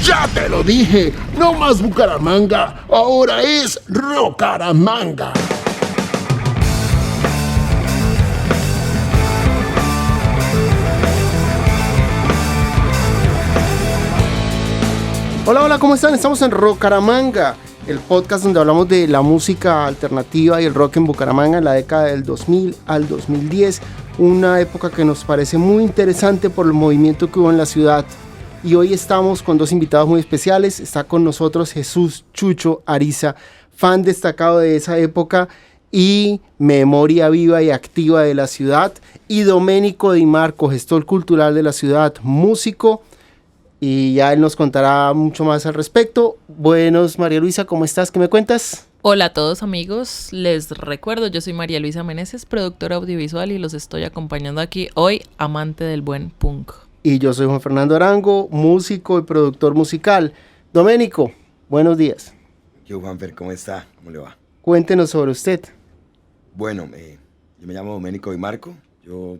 Ya te lo dije, no más Bucaramanga, ahora es Rocaramanga. Hola, hola, ¿cómo están? Estamos en Rocaramanga, el podcast donde hablamos de la música alternativa y el rock en Bucaramanga en la década del 2000 al 2010, una época que nos parece muy interesante por el movimiento que hubo en la ciudad. Y hoy estamos con dos invitados muy especiales. Está con nosotros Jesús Chucho Ariza, fan destacado de esa época y memoria viva y activa de la ciudad, y Doménico Di Marco, gestor cultural de la ciudad, músico, y ya él nos contará mucho más al respecto. Buenos, María Luisa, ¿cómo estás? ¿Qué me cuentas? Hola a todos amigos, les recuerdo, yo soy María Luisa Meneses, productora audiovisual, y los estoy acompañando aquí hoy, amante del buen punk. Y yo soy Juan Fernando Arango, músico y productor musical. Doménico, buenos días. Yo, Juanfer, ¿cómo está? ¿Cómo le va? Cuéntenos sobre usted. Bueno, yo me llamo Doménico Di Marco, yo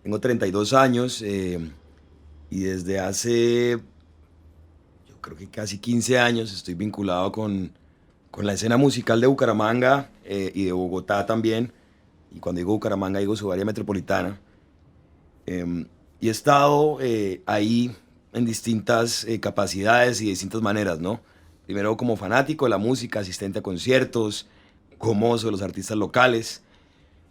tengo 32 años y desde hace, yo creo que casi 15 años estoy vinculado con la escena musical de Bucaramanga y de Bogotá también. Y cuando digo Bucaramanga digo su área metropolitana. Y he estado ahí en distintas capacidades y distintas maneras, ¿no? Primero como fanático de la música, asistente a conciertos, gomoso de los artistas locales.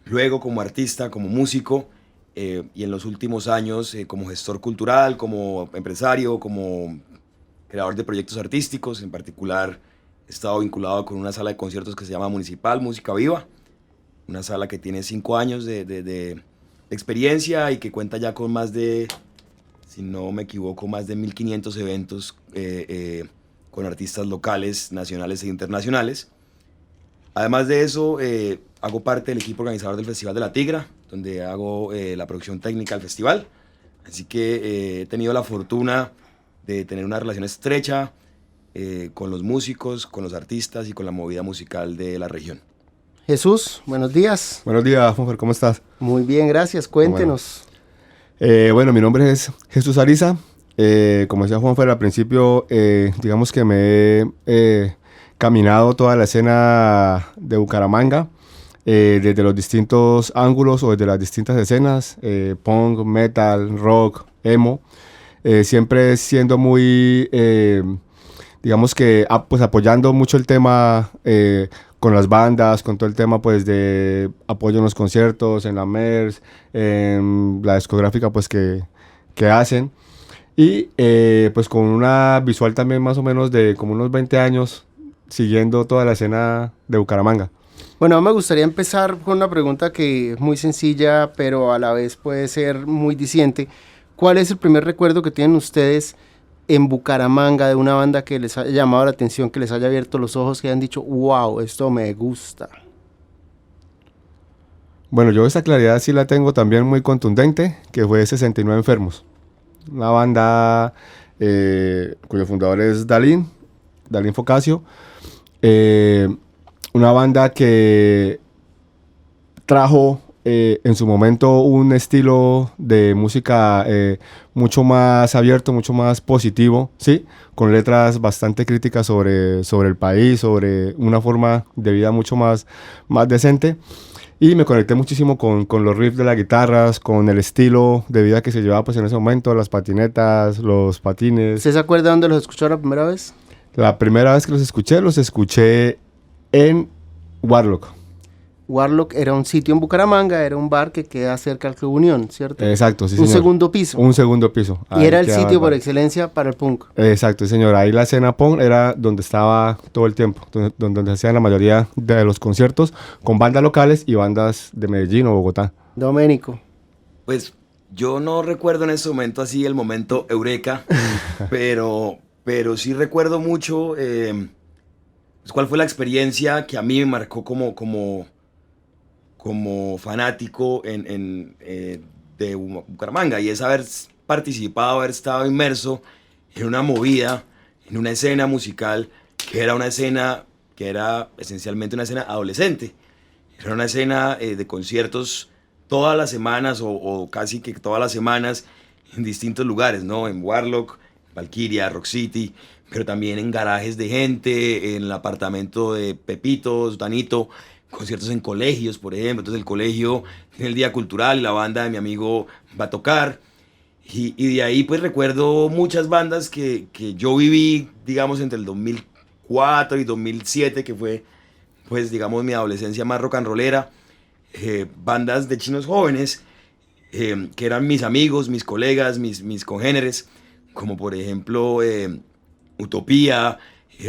Luego como artista, como músico. Y en los últimos años como gestor cultural, como empresario, como creador de proyectos artísticos. En particular he estado vinculado con una sala de conciertos que se llama Municipal Música Viva. Una sala que tiene 5 años de experiencia y que cuenta ya con más de, si no me equivoco, más de 1.500 eventos con artistas locales, nacionales e internacionales. Además de eso, hago parte del equipo organizador del Festival de la Tigra, donde hago la producción técnica del festival. Así que he tenido la fortuna de tener una relación estrecha con los músicos, con los artistas y con la movida musical de la región. Jesús, buenos días. Buenos días, Juanfer, ¿cómo estás? Muy bien, gracias. Cuéntenos. Bueno, mi nombre es Jesús Ariza. Como decía Juanfer al principio, digamos que me he caminado toda la escena de Bucaramanga, desde los distintos ángulos o desde las distintas escenas, punk, metal, rock, emo, siempre siendo muy, digamos que pues apoyando mucho el tema con las bandas, con todo el tema pues de apoyo en los conciertos, en la MERS, en la discográfica pues que hacen, y pues con una visual también más o menos de como unos 20 años siguiendo toda la escena de Bucaramanga. Bueno, me gustaría empezar con una pregunta que es muy sencilla, pero a la vez puede ser muy diciente. ¿Cuál es el primer recuerdo que tienen ustedes en Bucaramanga de una banda que les haya llamado la atención, que les haya abierto los ojos, que hayan dicho, wow, esto me gusta? Bueno, yo esa claridad sí la tengo también muy contundente, que fue 69 Enfermos. Una banda cuyo fundador es Dalín Focasio. Una banda que trajo en su momento un estilo de música mucho más abierto, mucho más positivo, ¿sí? Con letras bastante críticas sobre el país, sobre una forma de vida mucho más decente. Y me conecté muchísimo con los riffs de las guitarras, con el estilo de vida que se llevaba pues en ese momento, las patinetas, los patines. ¿Usted se acuerda dónde los escuchó la primera vez? La primera vez que los escuché en Warlock. Warlock era un sitio en Bucaramanga, era un bar que queda cerca del Club Unión, ¿cierto? Exacto, sí, un señor. segundo piso. Un segundo piso. Y era el sitio por excelencia para el punk. Exacto, sí, señor. Ahí la escena punk era donde estaba todo el tiempo, donde se hacían la mayoría de los conciertos con bandas locales y bandas de Medellín o Bogotá. Doménico. Pues yo no recuerdo en ese momento así el momento eureka, pero sí recuerdo mucho pues cuál fue la experiencia que a mí me marcó como fanático de Bucaramanga, y es haber participado, haber estado inmerso en una movida, en una escena musical que era esencialmente una escena adolescente. Era una escena de conciertos todas las semanas o casi que todas las semanas en distintos lugares, ¿no? En Warlock, Valkyria, Rock City, pero también en garajes de gente, en el apartamento de Pepito, Danito, conciertos en colegios, por ejemplo. Entonces el colegio tiene el día cultural y la banda de mi amigo va a tocar. Y de ahí pues recuerdo muchas bandas que yo viví, digamos, entre el 2004 y 2007, que fue pues digamos mi adolescencia más rock and rollera. Bandas de chinos jóvenes que eran mis amigos, mis colegas, mis congéneres, como por ejemplo Utopía,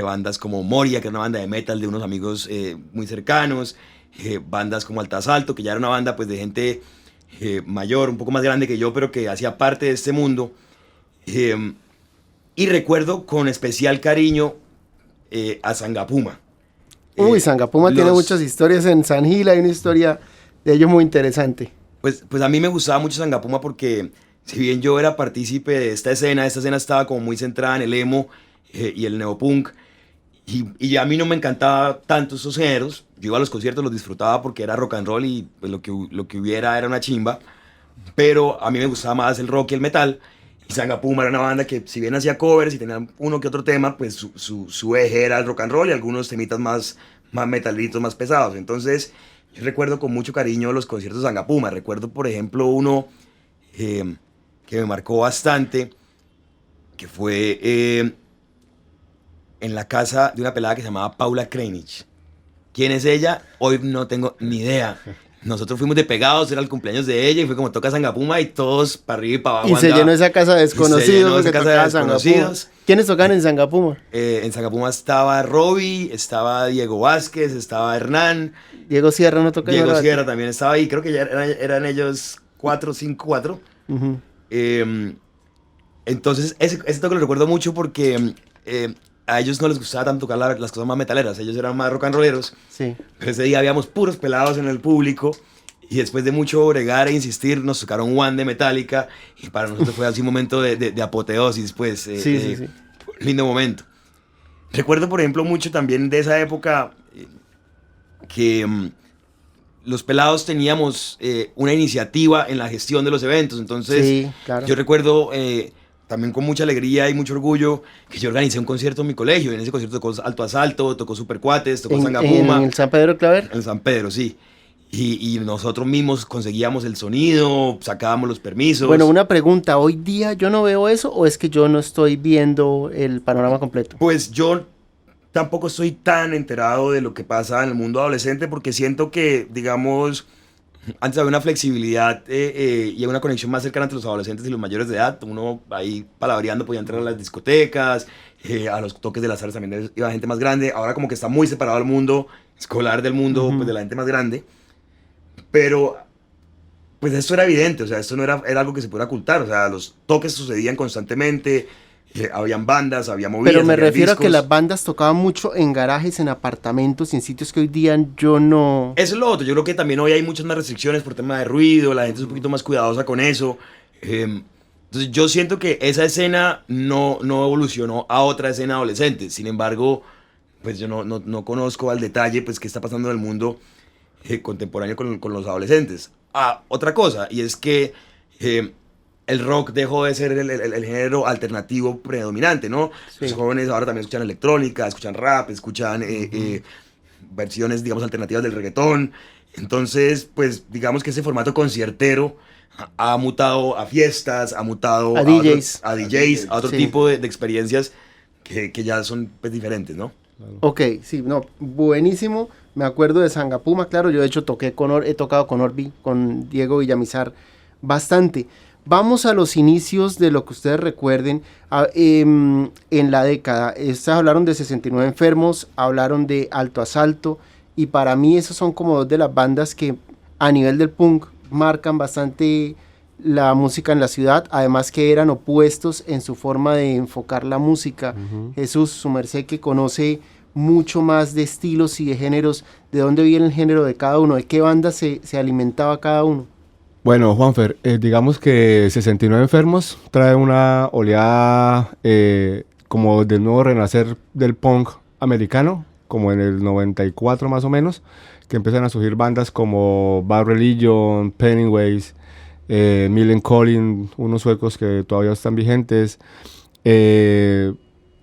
bandas como Moria, que era una banda de metal de unos amigos muy cercanos, bandas como Alto Asalto, que ya era una banda pues de gente mayor, un poco más grande que yo, pero que hacía parte de este mundo. Y recuerdo con especial cariño a Sangapuma. Uy, Sangapuma tiene muchas historias. En San Gil hay una historia de ellos muy interesante. Pues a mí me gustaba mucho Sangapuma porque si bien yo era partícipe de esta escena estaba como muy centrada en el emo y el neopunk, y a mí no me encantaba tanto esos géneros. Yo iba a los conciertos, los disfrutaba porque era rock and roll y pues, lo que hubiera era una chimba, pero a mí me gustaba más el rock y el metal. Y Sangapuma era una banda que, si bien hacía covers y tenía uno que otro tema, pues su eje era el rock and roll y algunos temitas más metalitos, más pesados. Entonces yo recuerdo con mucho cariño los conciertos de Sangapuma. Recuerdo, por ejemplo, uno que me marcó bastante, que fue en la casa de una pelada que se llamaba Paula Krenich. ¿Quién es ella? Hoy no tengo ni idea. Nosotros fuimos de pegados, era el cumpleaños de ella y fue como toca Sangapuma y todos para arriba y para abajo. Y se llenó esa casa de desconocidos. ¿Quiénes tocan en Sangapuma? En Sangapuma estaba Robbie, estaba Diego Vázquez, estaba Hernán. Diego Sierra no toca. Diego Sierra también estaba ahí, creo que ya eran ellos 4, 5, 4. Entonces ese toque lo recuerdo mucho porque a ellos no les gustaba tanto tocar las cosas más metaleras, ellos eran más rock and rolleros. Sí. Pero ese día habíamos puros pelados en el público y después de mucho bregar e insistir nos tocaron One de Metallica y para nosotros fue así un momento de apoteosis, pues. Sí. Lindo momento. Recuerdo, por ejemplo, mucho también de esa época que los pelados teníamos una iniciativa en la gestión de los eventos, entonces sí, claro. Yo recuerdo también con mucha alegría y mucho orgullo que yo organicé un concierto en mi colegio. En ese concierto tocó Alto Asalto, tocó Supercuates, tocó Sangapuma. ¿En el San Pedro Claver? En San Pedro, sí. Y nosotros mismos conseguíamos el sonido, sacábamos los permisos. Bueno, una pregunta. ¿Hoy día yo no veo eso o es que yo no estoy viendo el panorama completo? Pues yo tampoco estoy tan enterado de lo que pasa en el mundo adolescente porque siento que, digamos, antes había una flexibilidad y una conexión más cercana entre los adolescentes y los mayores de edad. Uno ahí palabreando podía entrar a las discotecas, a los toques de las salas también iba gente más grande. Ahora como que está muy separado el mundo escolar del mundo pues, de la gente más grande. Pero pues esto era evidente, o sea, esto no era algo que se pudiera ocultar. O sea, los toques sucedían constantemente. Habían bandas, había movidas. Pero me refiero discos. A que las bandas tocaban mucho en garajes, en apartamentos, en sitios que hoy día yo no... Eso es lo otro, yo creo que también hoy hay muchas más restricciones por tema de ruido, la gente es un poquito más cuidadosa con eso. Entonces yo siento que esa escena no evolucionó a otra escena adolescente. Sin embargo, pues yo no conozco al detalle pues qué está pasando en el mundo contemporáneo con los adolescentes. Otra cosa, y es que... el rock dejó de ser el género alternativo predominante, ¿no? Sí. Los jóvenes ahora también escuchan electrónica, escuchan rap, escuchan versiones, digamos, alternativas del reggaetón. Entonces, pues, digamos que ese formato conciertero ha mutado a fiestas, ha mutado a DJs, a otro tipo de experiencias que ya son pues, diferentes, ¿no? Ok, sí, no, buenísimo. Me acuerdo de Sangapuma, claro, yo de hecho he tocado con Orbi, con Diego Villamizar, bastante. Vamos a los inicios de lo que ustedes recuerden en la década. Ustedes hablaron de 69 Enfermos, hablaron de Alto Asalto, y para mí esos son como dos de las bandas que a nivel del punk marcan bastante la música en la ciudad, además que eran opuestos en su forma de enfocar la música. Jesús, su merced que conoce mucho más de estilos y de géneros, ¿de dónde viene el género de cada uno? ¿De qué banda se alimentaba cada uno? Bueno, Juanfer, digamos que 69 Enfermos trae una oleada como del nuevo renacer del punk americano, como en el 94 más o menos, que empiezan a surgir bandas como Bad Religion, Pennywise, Millencolin, unos suecos que todavía están vigentes,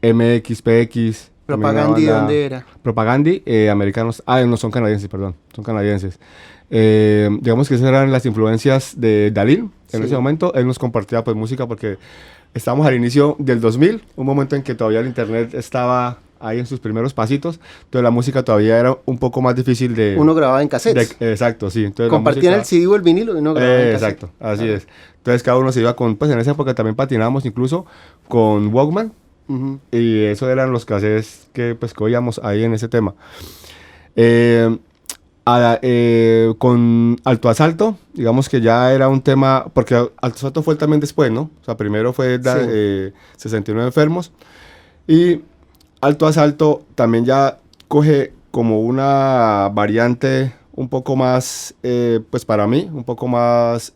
MXPX. Propagandi, ¿dónde era? Propagandi, americanos. No, son canadienses, perdón. Son canadienses. Digamos que esas eran las influencias de Dalil en ese momento. Él nos compartía pues música porque estábamos al inicio del 2000, un momento en que todavía el internet estaba ahí en sus primeros pasitos, entonces la música todavía era un poco más difícil de... Uno grababa en cassettes. Exacto, sí. Entonces, compartían el CD o el vinilo y uno grababa en cassette. Exacto, así es. Entonces cada uno se iba con, pues en esa época también patinábamos incluso con Walkman, y eso eran los cassettes que pues que oíamos ahí en ese tema. Con Alto Asalto, digamos que ya era un tema, porque Alto Asalto fue también después, ¿no? O sea, primero fue 69 Enfermos, y Alto Asalto también ya coge como una variante un poco más, pues para mí, un poco más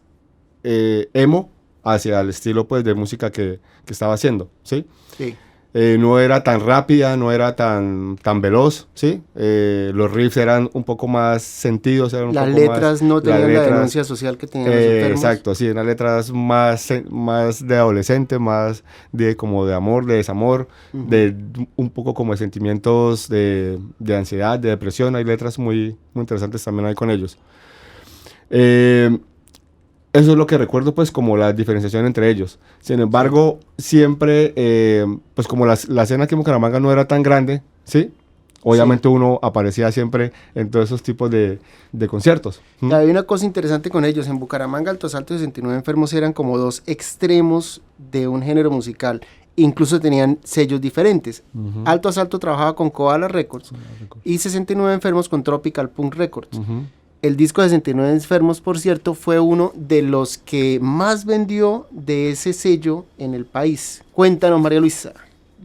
emo, hacia el estilo pues de música que estaba haciendo, ¿sí? Sí. No era tan rápida, no era tan veloz, ¿sí? Los riffs eran un poco más sentidos, eran un las poco letras más, no tenían la denuncia social que tenían los enfermos. Exacto, sí, eran letras más de adolescente, más de como de amor, de desamor, de un poco como de sentimientos de ansiedad, de depresión. Hay letras muy, muy interesantes también ahí con ellos. Eso es lo que recuerdo, pues, como la diferenciación entre ellos. Sin embargo, siempre, pues, como la escena aquí en Bucaramanga no era tan grande, ¿sí? Obviamente uno aparecía siempre en todos esos tipos de conciertos. Y hay una cosa interesante con ellos. En Bucaramanga, Alto Asalto y 69 Enfermos eran como dos extremos de un género musical. Incluso tenían sellos diferentes. Alto Asalto trabajaba con Koala Records y 69 Enfermos con Tropical Punk Records. El disco de 69 Enfermos, por cierto, fue uno de los que más vendió de ese sello en el país. Cuéntanos, María Luisa.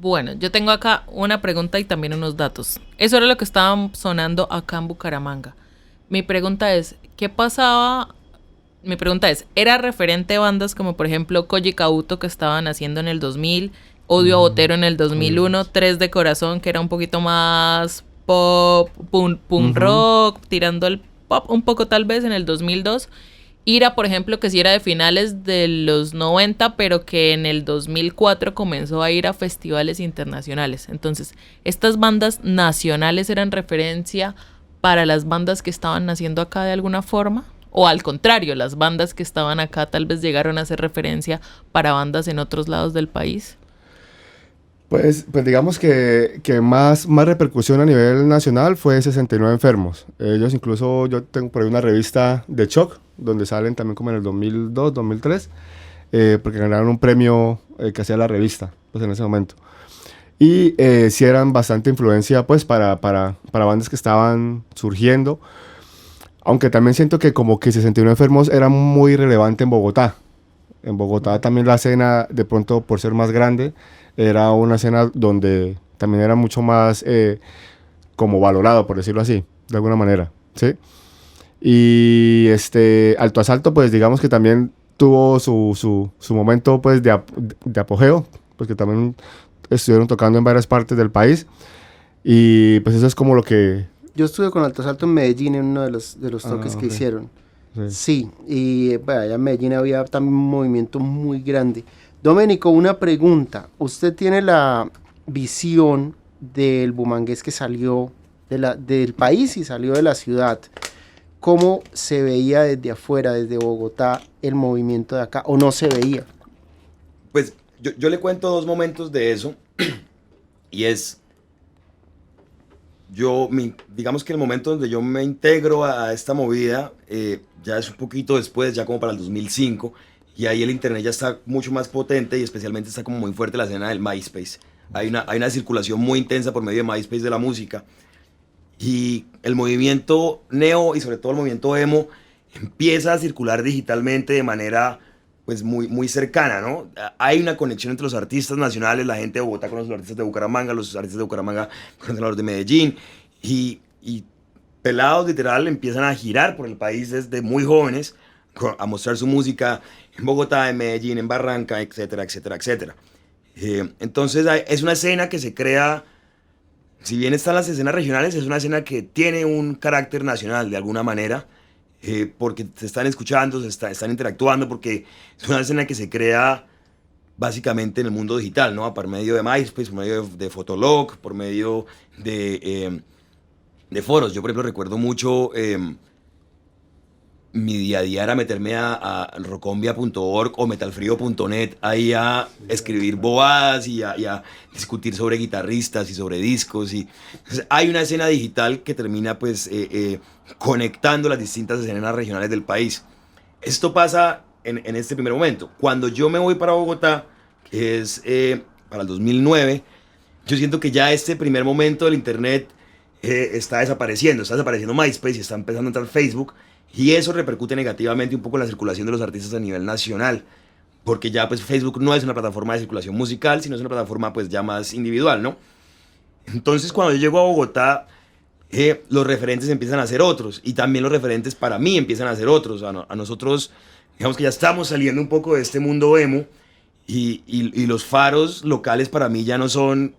Bueno, yo tengo acá una pregunta y también unos datos. Eso era lo que estaba sonando acá en Bucaramanga. Mi pregunta es, ¿qué pasaba? Mi pregunta es, ¿era referente a bandas como por ejemplo Koji Kabuto que estaban haciendo en el 2000, Odio a Botero en el 2001, Tres de Corazón que era un poquito más pop, punk rock, tirando el pop un poco tal vez en el 2002? Ira, por ejemplo, que sí era de finales de los 90, pero que en el 2004 comenzó a ir a festivales internacionales. Entonces, ¿estas bandas nacionales eran referencia para las bandas que estaban naciendo acá de alguna forma? O al contrario, las bandas que estaban acá tal vez llegaron a ser referencia para bandas en otros lados del país. Pues digamos que más repercusión a nivel nacional fue 69 Enfermos. Ellos incluso, yo tengo por ahí una revista de Shock, donde salen también como en el 2002, 2003, porque ganaron un premio que hacía la revista, pues en ese momento. Y sí eran bastante influencia pues para bandas que estaban surgiendo, aunque también siento que como que 69 Enfermos era muy relevante en Bogotá. En Bogotá también la escena, de pronto por ser más grande, era una escena donde también era mucho más como valorado, por decirlo así, de alguna manera, ¿sí? Y Alto Asalto, pues digamos que también tuvo su momento pues de apogeo, pues que también estuvieron tocando en varias partes del país, y pues eso es como lo que... Yo estuve con Alto Asalto en Medellín en uno de los toques que hicieron. Sí, y bueno, allá en Medellín había también un movimiento muy grande. Doménico, una pregunta. Usted tiene la visión del bumangués que salió del país y salió de la ciudad. ¿Cómo se veía desde afuera, desde Bogotá, el movimiento de acá? ¿O no se veía? Pues yo le cuento dos momentos de eso. Y es, digamos que el momento donde yo me integro a esta movida, ya es un poquito después, ya como para el 2005. Y ahí el internet ya está mucho más potente y especialmente está como muy fuerte la escena del MySpace. Hay una circulación muy intensa por medio de MySpace de la música. Y el movimiento neo y sobre todo el movimiento emo empieza a circular digitalmente de manera pues muy, muy cercana, ¿no? Hay una conexión entre los artistas nacionales, la gente de Bogotá con los artistas de Bucaramanga, los artistas de Bucaramanga con los de Medellín. Y pelados literal empiezan a girar por el país desde muy jóvenes a mostrar su música en Bogotá, en Medellín, en Barranca, etcétera, etcétera, etcétera. Entonces es una escena que se crea, si bien están las escenas regionales, es una escena que tiene un carácter nacional de alguna manera, porque se están escuchando, están interactuando, porque es una escena que se crea básicamente en el mundo digital, ¿no? Por medio de MySpace, por medio de Fotolog, por medio de foros. Yo, por ejemplo, recuerdo mucho mi día a día era meterme a rocombia.org o metalfrio.net ahí a escribir bobadas y a discutir sobre guitarristas y sobre discos. Entonces, hay una escena digital que termina pues conectando las distintas escenas regionales del país. Esto pasa en este primer momento. Cuando yo me voy para Bogotá, que es para el 2009, yo siento que ya este primer momento del internet está desapareciendo MySpace y está empezando a entrar Facebook, y eso repercute negativamente un poco en la circulación de los artistas a nivel nacional, porque ya pues Facebook no es una plataforma de circulación musical, sino es una plataforma pues ya más individual, ¿no? Entonces cuando yo llego a Bogotá, los referentes empiezan a ser otros, y también los referentes para mí empiezan a ser otros. A nosotros, digamos que ya estamos saliendo un poco de este mundo emo, y los faros locales para mí ya no son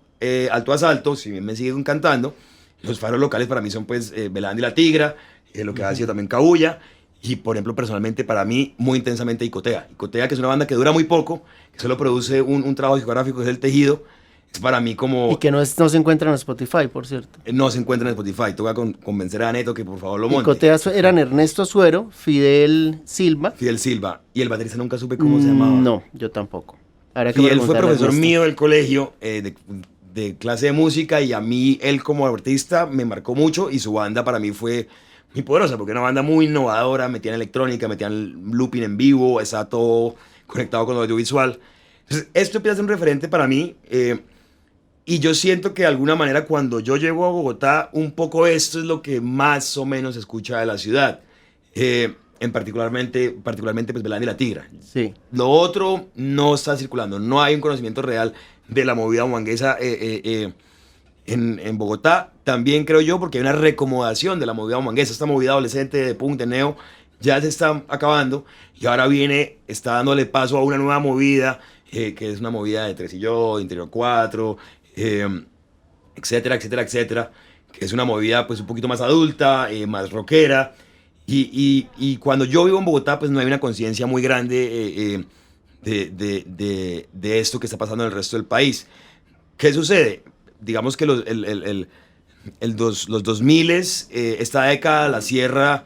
Alto Asalto, si bien me siguen cantando. Los faros locales para mí son pues Belandi La Tigra, lo que ha sido también Cabuya, y por ejemplo personalmente para mí muy intensamente Icotea, que es una banda que dura muy poco, que solo produce un trabajo discográfico, que es El Tejido. Es para mí como... Y que no se encuentra en Spotify, por cierto. No se encuentra en Spotify. Tengo que convencer a Neto que por favor lo monte. Icotea eran Ernesto Azuero, Fidel Silva. Y el baterista nunca supe cómo se llamaba. No, yo tampoco. Fidel fue profesor mío del colegio de clase de música, y a mí él como artista me marcó mucho, y su banda para mí fue muy poderosa porque era una banda muy innovadora, metían electrónica, metían looping en vivo, estaba todo conectado con lo audiovisual. Entonces esto empieza a ser un referente para mí, y yo siento que de alguna manera cuando yo llego a Bogotá, un poco esto es lo que más o menos se escucha de la ciudad, particularmente pues Belandi La Tigra. Sí. Lo otro no está circulando, no hay un conocimiento real de la movida humanguesa en Bogotá. También creo yo porque hay una reacomodación de la movida humanguesa. Esta movida adolescente de punk, de neo, ya se está acabando, y ahora está dándole paso a una nueva movida, que es una movida de Tres y Yo, de Interior 4, etcétera, etcétera, etcétera, que es una movida pues un poquito más adulta, más rockera, y cuando yo vivo en Bogotá pues no hay una conciencia muy grande de esto que está pasando en el resto del país. ¿Qué sucede? Digamos que los 2000, esta década la cierra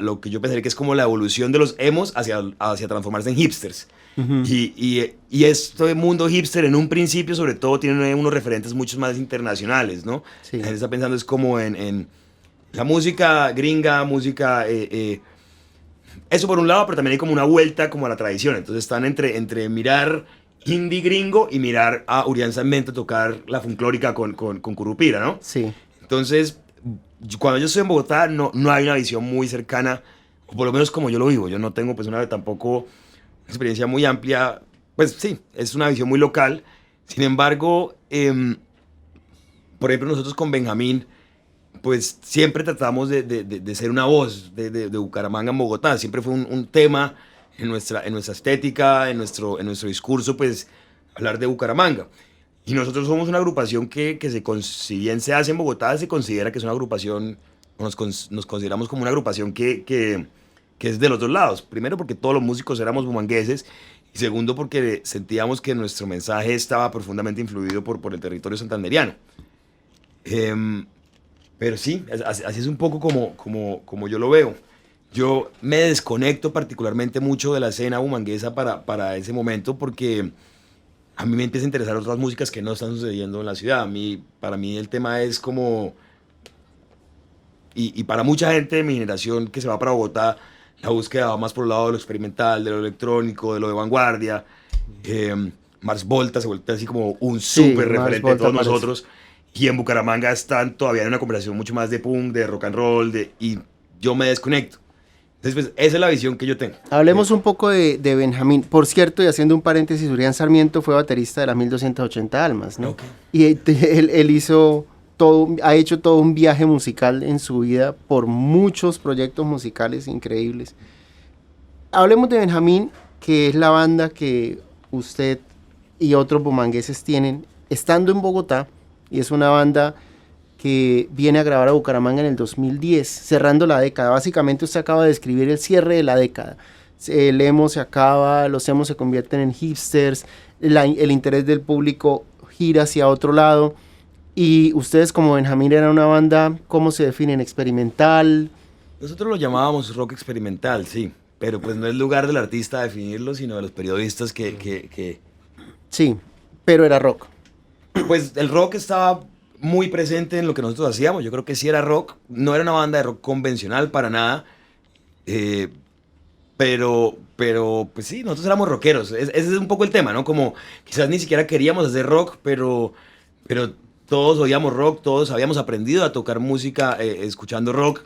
lo que yo pensaría que es como la evolución de los emos hacia transformarse en hipsters. Uh-huh. Y este mundo hipster en un principio sobre todo tiene unos referentes mucho más internacionales, ¿no? Sí. La gente está pensando es como en la música gringa, música... eso por un lado, pero también hay como una vuelta como a la tradición. Entonces están entre mirar indie gringo y mirar a Urián Sarmiento tocar la folclórica con Curupira, ¿no? Sí. Entonces, cuando yo estoy en Bogotá, no hay una visión muy cercana, o por lo menos como yo lo vivo. Yo no tengo pues tampoco una experiencia muy amplia. Pues sí, es una visión muy local. Sin embargo, por ejemplo, nosotros con Benjamín, pues siempre tratamos de ser una voz de Bucaramanga en Bogotá. Siempre fue un tema en nuestra estética, en nuestro discurso, pues hablar de Bucaramanga. Y nosotros somos una agrupación que si bien se hace en Bogotá, se considera que es una agrupación, nos consideramos como una agrupación que es de los dos lados. Primero porque todos los músicos éramos bumangueses, y segundo porque sentíamos que nuestro mensaje estaba profundamente influido por el territorio santanderiano. Pero sí, así es un poco como yo lo veo. Yo me desconecto particularmente mucho de la escena bumanguesa para ese momento, porque a mí me empieza a interesar otras músicas que no están sucediendo en la ciudad. Para mí el tema es como... Y para mucha gente de mi generación que se va para Bogotá, la búsqueda va más por el lado de lo experimental, de lo electrónico, de lo de vanguardia. Mars Volta se vuelve así como un súper referente de todos nosotros. Y en Bucaramanga están todavía en una conversación mucho más de punk, de rock and roll, y yo me desconecto. Entonces, pues, esa es la visión que yo tengo. Hablemos un poco de Benjamín. Por cierto, y haciendo un paréntesis, Urián Sarmiento fue baterista de las 1280 Almas, ¿no? Okay. Y él ha hecho todo un viaje musical en su vida por muchos proyectos musicales increíbles. Hablemos de Benjamín, que es la banda que usted y otros bumangueses tienen estando en Bogotá, y es una banda que viene a grabar a Bucaramanga en el 2010, cerrando la década. Básicamente usted acaba de describir el cierre de la década. el emo se acaba, los emos se convierten en hipsters, el interés del público gira hacia otro lado. Y ustedes como Benjamín eran una banda, ¿cómo se definen? ¿Experimental? Nosotros lo llamábamos rock experimental, sí, pero pues no es lugar del artista definirlo, sino de los periodistas que... Sí, pero era rock. Pues el rock estaba muy presente en lo que nosotros hacíamos. Yo creo que sí era rock. No era una banda de rock convencional para nada. Pero pues sí, nosotros éramos rockeros. Ese es un poco el tema, ¿no? Como quizás ni siquiera queríamos hacer rock, pero todos oíamos rock, todos habíamos aprendido a tocar música escuchando rock.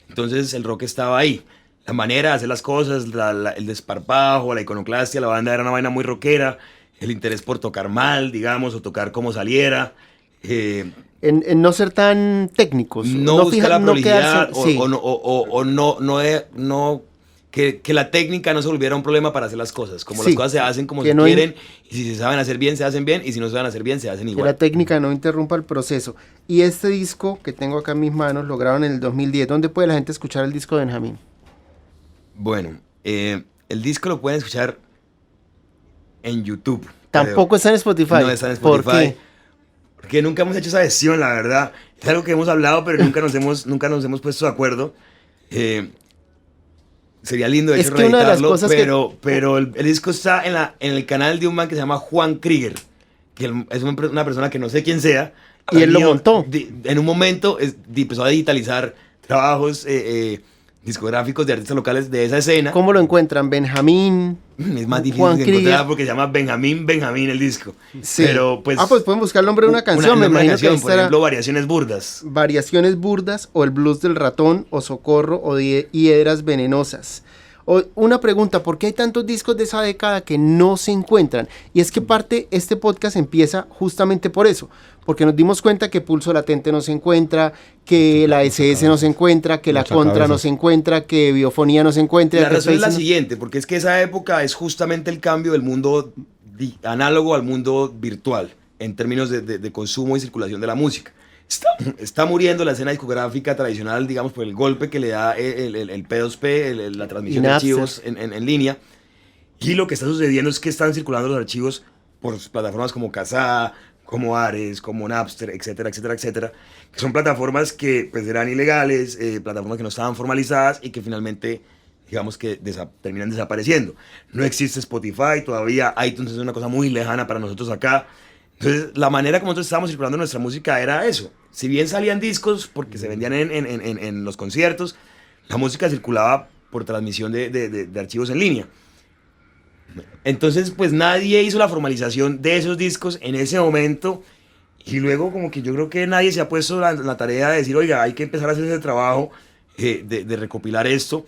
Entonces el rock estaba ahí. La manera de hacer las cosas, el desparpajo, la iconoclastia, la banda era una vaina muy rockera. El interés por tocar mal, digamos, o tocar como saliera. En no ser tan técnicos. No buscar la prolijidad sí. Que la técnica no se volviera un problema para hacer las cosas. Como Sí, las cosas se hacen como que se no quieren, y si se saben hacer bien, se hacen bien, y si no se saben hacer bien, se hacen Que igual. la técnica no interrumpa el proceso. Y este disco que tengo acá en mis manos, lo grabaron en el 2010. ¿Dónde puede la gente escuchar el disco de Benjamín? Bueno, el disco lo pueden escuchar en YouTube. Tampoco está en Spotify. No está en Spotify. ¿Por qué? Porque nunca hemos hecho esa gestión, la verdad. Es algo que hemos hablado, pero nunca nos hemos puesto de acuerdo. Sería lindo, de Es hecho, que una de las reeditarlo, cosas pero el disco está en el canal de un man que se llama Juan Krieger, que es una persona que no sé quién sea. Y él lo montó. En un momento empezó a digitalizar trabajos discográficos de artistas locales de esa escena. ¿Cómo lo encuentran? Benjamín. Es más difícil Juan de Krieger. encontrar porque se llama Benjamín el disco. Sí. Pero pues... pues pueden buscar el nombre de una canción. Me imagino que ahí por estará ejemplo, Variaciones Burdas. Variaciones burdas, o El blues del ratón, o Socorro, o Hiedras venenosas. Una pregunta, ¿por qué hay tantos discos de esa década que no se encuentran? Y es que este podcast empieza justamente por eso, porque nos dimos cuenta que Pulso Latente no se encuentra, que la SS no se encuentra, que la Contra no se encuentra, que Biofonía no se encuentra. La razón es la no... siguiente, porque es que esa época es justamente el cambio del mundo análogo al mundo virtual, en términos de consumo y circulación de la música. Está muriendo la escena discográfica tradicional, digamos, por el golpe que le da el P2P, la transmisión de archivos en línea. Y lo que está sucediendo es que están circulando los archivos por plataformas como Kazaa, como Ares, como Napster, etcétera, etcétera, etcétera. Que son plataformas que pues eran ilegales, plataformas que no estaban formalizadas y que finalmente, digamos que terminan desapareciendo. No existe Spotify todavía, iTunes es una cosa muy lejana para nosotros acá. Entonces, la manera como nosotros estábamos circulando nuestra música era eso. Si bien salían discos porque se vendían en los conciertos, la música circulaba por transmisión de archivos en línea. Entonces, pues nadie hizo la formalización de esos discos en ese momento. Y luego como que yo creo que nadie se ha puesto la tarea de decir, oiga, hay que empezar a hacer ese trabajo de recopilar esto.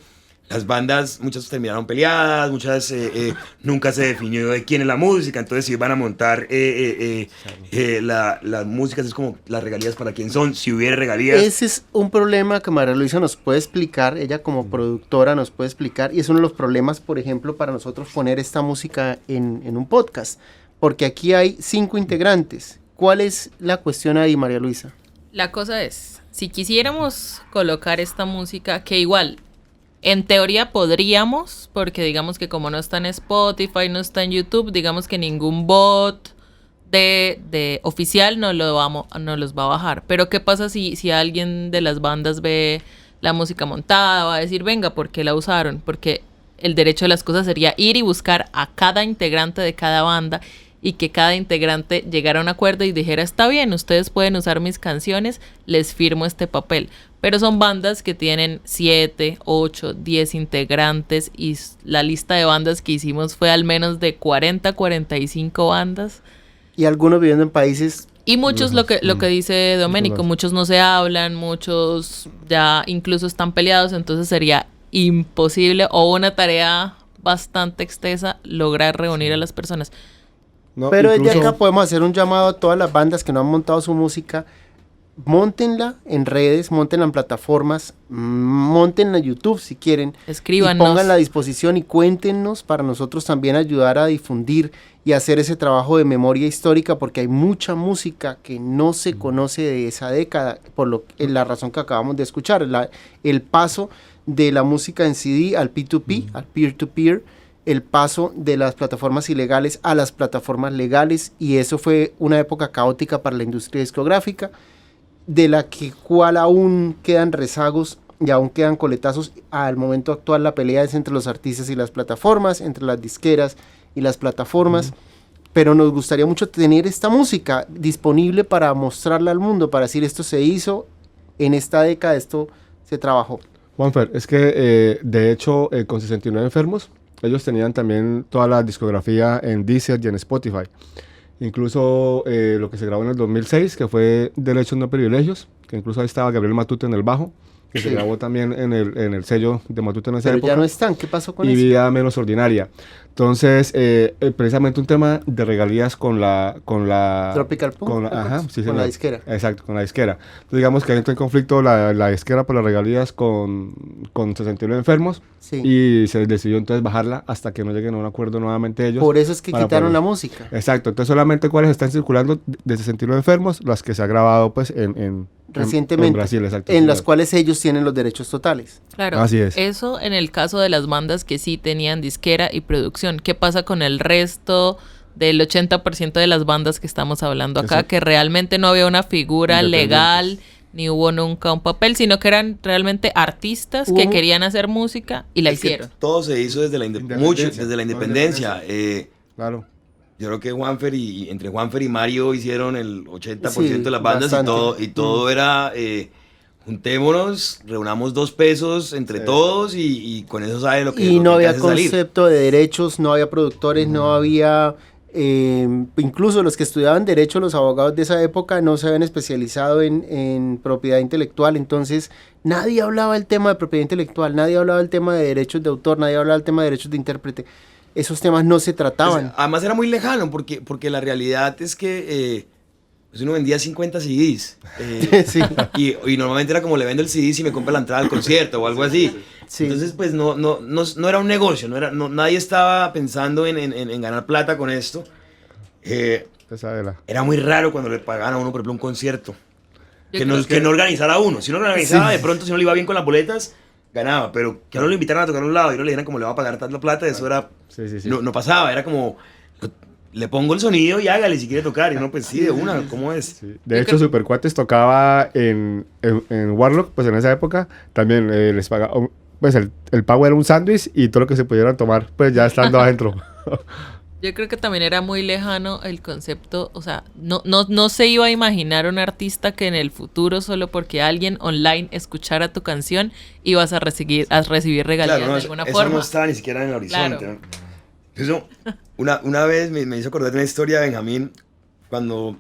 Las bandas, muchas terminaron peleadas, muchas nunca se definió de quién es la música, entonces si iban a montar las músicas, es como las regalías para quién son, si hubiera regalías. Ese es un problema que María Luisa nos puede explicar, ella como productora nos puede explicar, y es uno de los problemas, por ejemplo, para nosotros poner esta música en un podcast, porque aquí hay 5 integrantes. ¿Cuál es la cuestión ahí, María Luisa? La cosa es, si quisiéramos colocar esta música, que igual... En teoría podríamos, porque digamos que como no está en Spotify, no está en YouTube, digamos que ningún bot de oficial no los va a bajar. Pero ¿qué pasa si alguien de las bandas ve la música montada? Va a decir, venga, ¿por qué la usaron? Porque el derecho de las cosas sería ir y buscar a cada integrante de cada banda y que cada integrante llegara a un acuerdo y dijera, está bien, ustedes pueden usar mis canciones, les firmo este papel. Pero son bandas que tienen 7, 8, 10 integrantes y la lista de bandas que hicimos fue al menos de 40, 45 bandas. Y algunos viviendo en países... Y muchos, lo que dice Doménico, muchos no se hablan, muchos ya incluso están peleados, entonces sería imposible o una tarea bastante extensa lograr reunir a las personas. No, Pero desde incluso- acá podemos hacer un llamado a todas las bandas que no han montado su música. Móntenla en redes, móntenla en plataformas, móntenla en YouTube si quieren. Escríbanos. Y pónganla a disposición y cuéntenos para nosotros también ayudar a difundir y hacer ese trabajo de memoria histórica, porque hay mucha música que no se conoce de esa década, por la razón que acabamos de escuchar, el paso de la música en CD al P2P, al peer-to-peer, el paso de las plataformas ilegales a las plataformas legales, y eso fue una época caótica para la industria discográfica, de la cual aún quedan rezagos y aún quedan coletazos. Al momento actual la pelea es entre los artistas y las plataformas, entre las disqueras y las plataformas, pero nos gustaría mucho tener esta música disponible para mostrarla al mundo, para decir esto se hizo en esta década, esto se trabajó. Juanfer, es que de hecho con 69 Enfermos, ellos tenían también toda la discografía en Deezer y en Spotify. Incluso lo que se grabó en el 2006, que fue Derechos No Privilegios, que incluso ahí estaba Gabriel Matute en el bajo, que se grabó también en el sello de Matute en esa Pero época. ya no están, ¿qué pasó con y eso? Vida Menos Ordinaria. Entonces, precisamente un tema de regalías con la Tropical Punk, ajá, sí, con la disquera. Exacto, con la disquera. Entonces, digamos que entró en conflicto la disquera por las regalías con 69 Enfermos, Sí. y se decidió entonces bajarla hasta que no lleguen a un acuerdo nuevamente ellos. Por eso es que para quitaron poder- la música. Exacto, entonces solamente cuáles están circulando de 69 Enfermos, las que se ha grabado pues en Recientemente, en Brasil, exacto. en sí, las cuales ellos tienen los derechos totales. Claro, Así es. eso en el caso de las bandas que sí tenían disquera y producción. ¿Qué pasa con el resto del 80% de las bandas que estamos hablando acá? Exacto. Que realmente no había una figura legal, Independientes. ni hubo nunca un papel, sino que eran realmente artistas que Hubo- querían hacer música y la Es que hicieron. todo se hizo desde la Independencia. desde la independencia. Claro. Yo creo que entre Juanfer y Mario hicieron el 80% Sí, de las bandas, bastante. y todo era juntémonos, reunamos 2 pesos entre Sí. todos y con eso sabe lo que Y lo no que había hace salir. concepto de derechos, no había productores, no había... incluso los que estudiaban derecho, los abogados de esa época, no se habían especializado en propiedad intelectual. Entonces nadie hablaba del tema de propiedad intelectual, nadie hablaba del tema de derechos de autor, nadie hablaba del tema de derechos de intérprete. Esos temas no se trataban. Además era muy lejano porque la realidad es que pues uno vendía 50 CDs. Sí. Y normalmente era como le vendo el CD si me compra la entrada al concierto o algo así. Sí. Entonces, pues no era un negocio, nadie estaba pensando en ganar plata con esto. Esa de la... Era muy raro cuando le pagaban a uno, por ejemplo, un concierto. Yo Que creo no, que no organizara uno. Si no lo organizaba, de pronto, si no le iba bien con las boletas, ganaba. Pero que no lo invitaran a tocar a un lado y no le dijeran cómo le va a pagar tanta plata, eso era... Sí, sí, sí. No pasaba, era como... Le pongo el sonido y hágale si quiere tocar. Y uno, pues sí, de una, ¿cómo es? Sí. De hecho, Supercuates tocaba en Warlock, pues en esa época, también les pagaba, pues el pago era un sándwich y todo lo que se pudieran tomar, pues ya estando adentro. Yo creo que también era muy lejano el concepto, o sea, no se iba a imaginar un artista que en el futuro, solo porque alguien online escuchara tu canción, ibas a recibir regalías Claro, no, de alguna eso forma. no estaba ni siquiera en el horizonte. Claro. ¿no? Eso, una vez me hizo acordar de una historia de Benjamín, cuando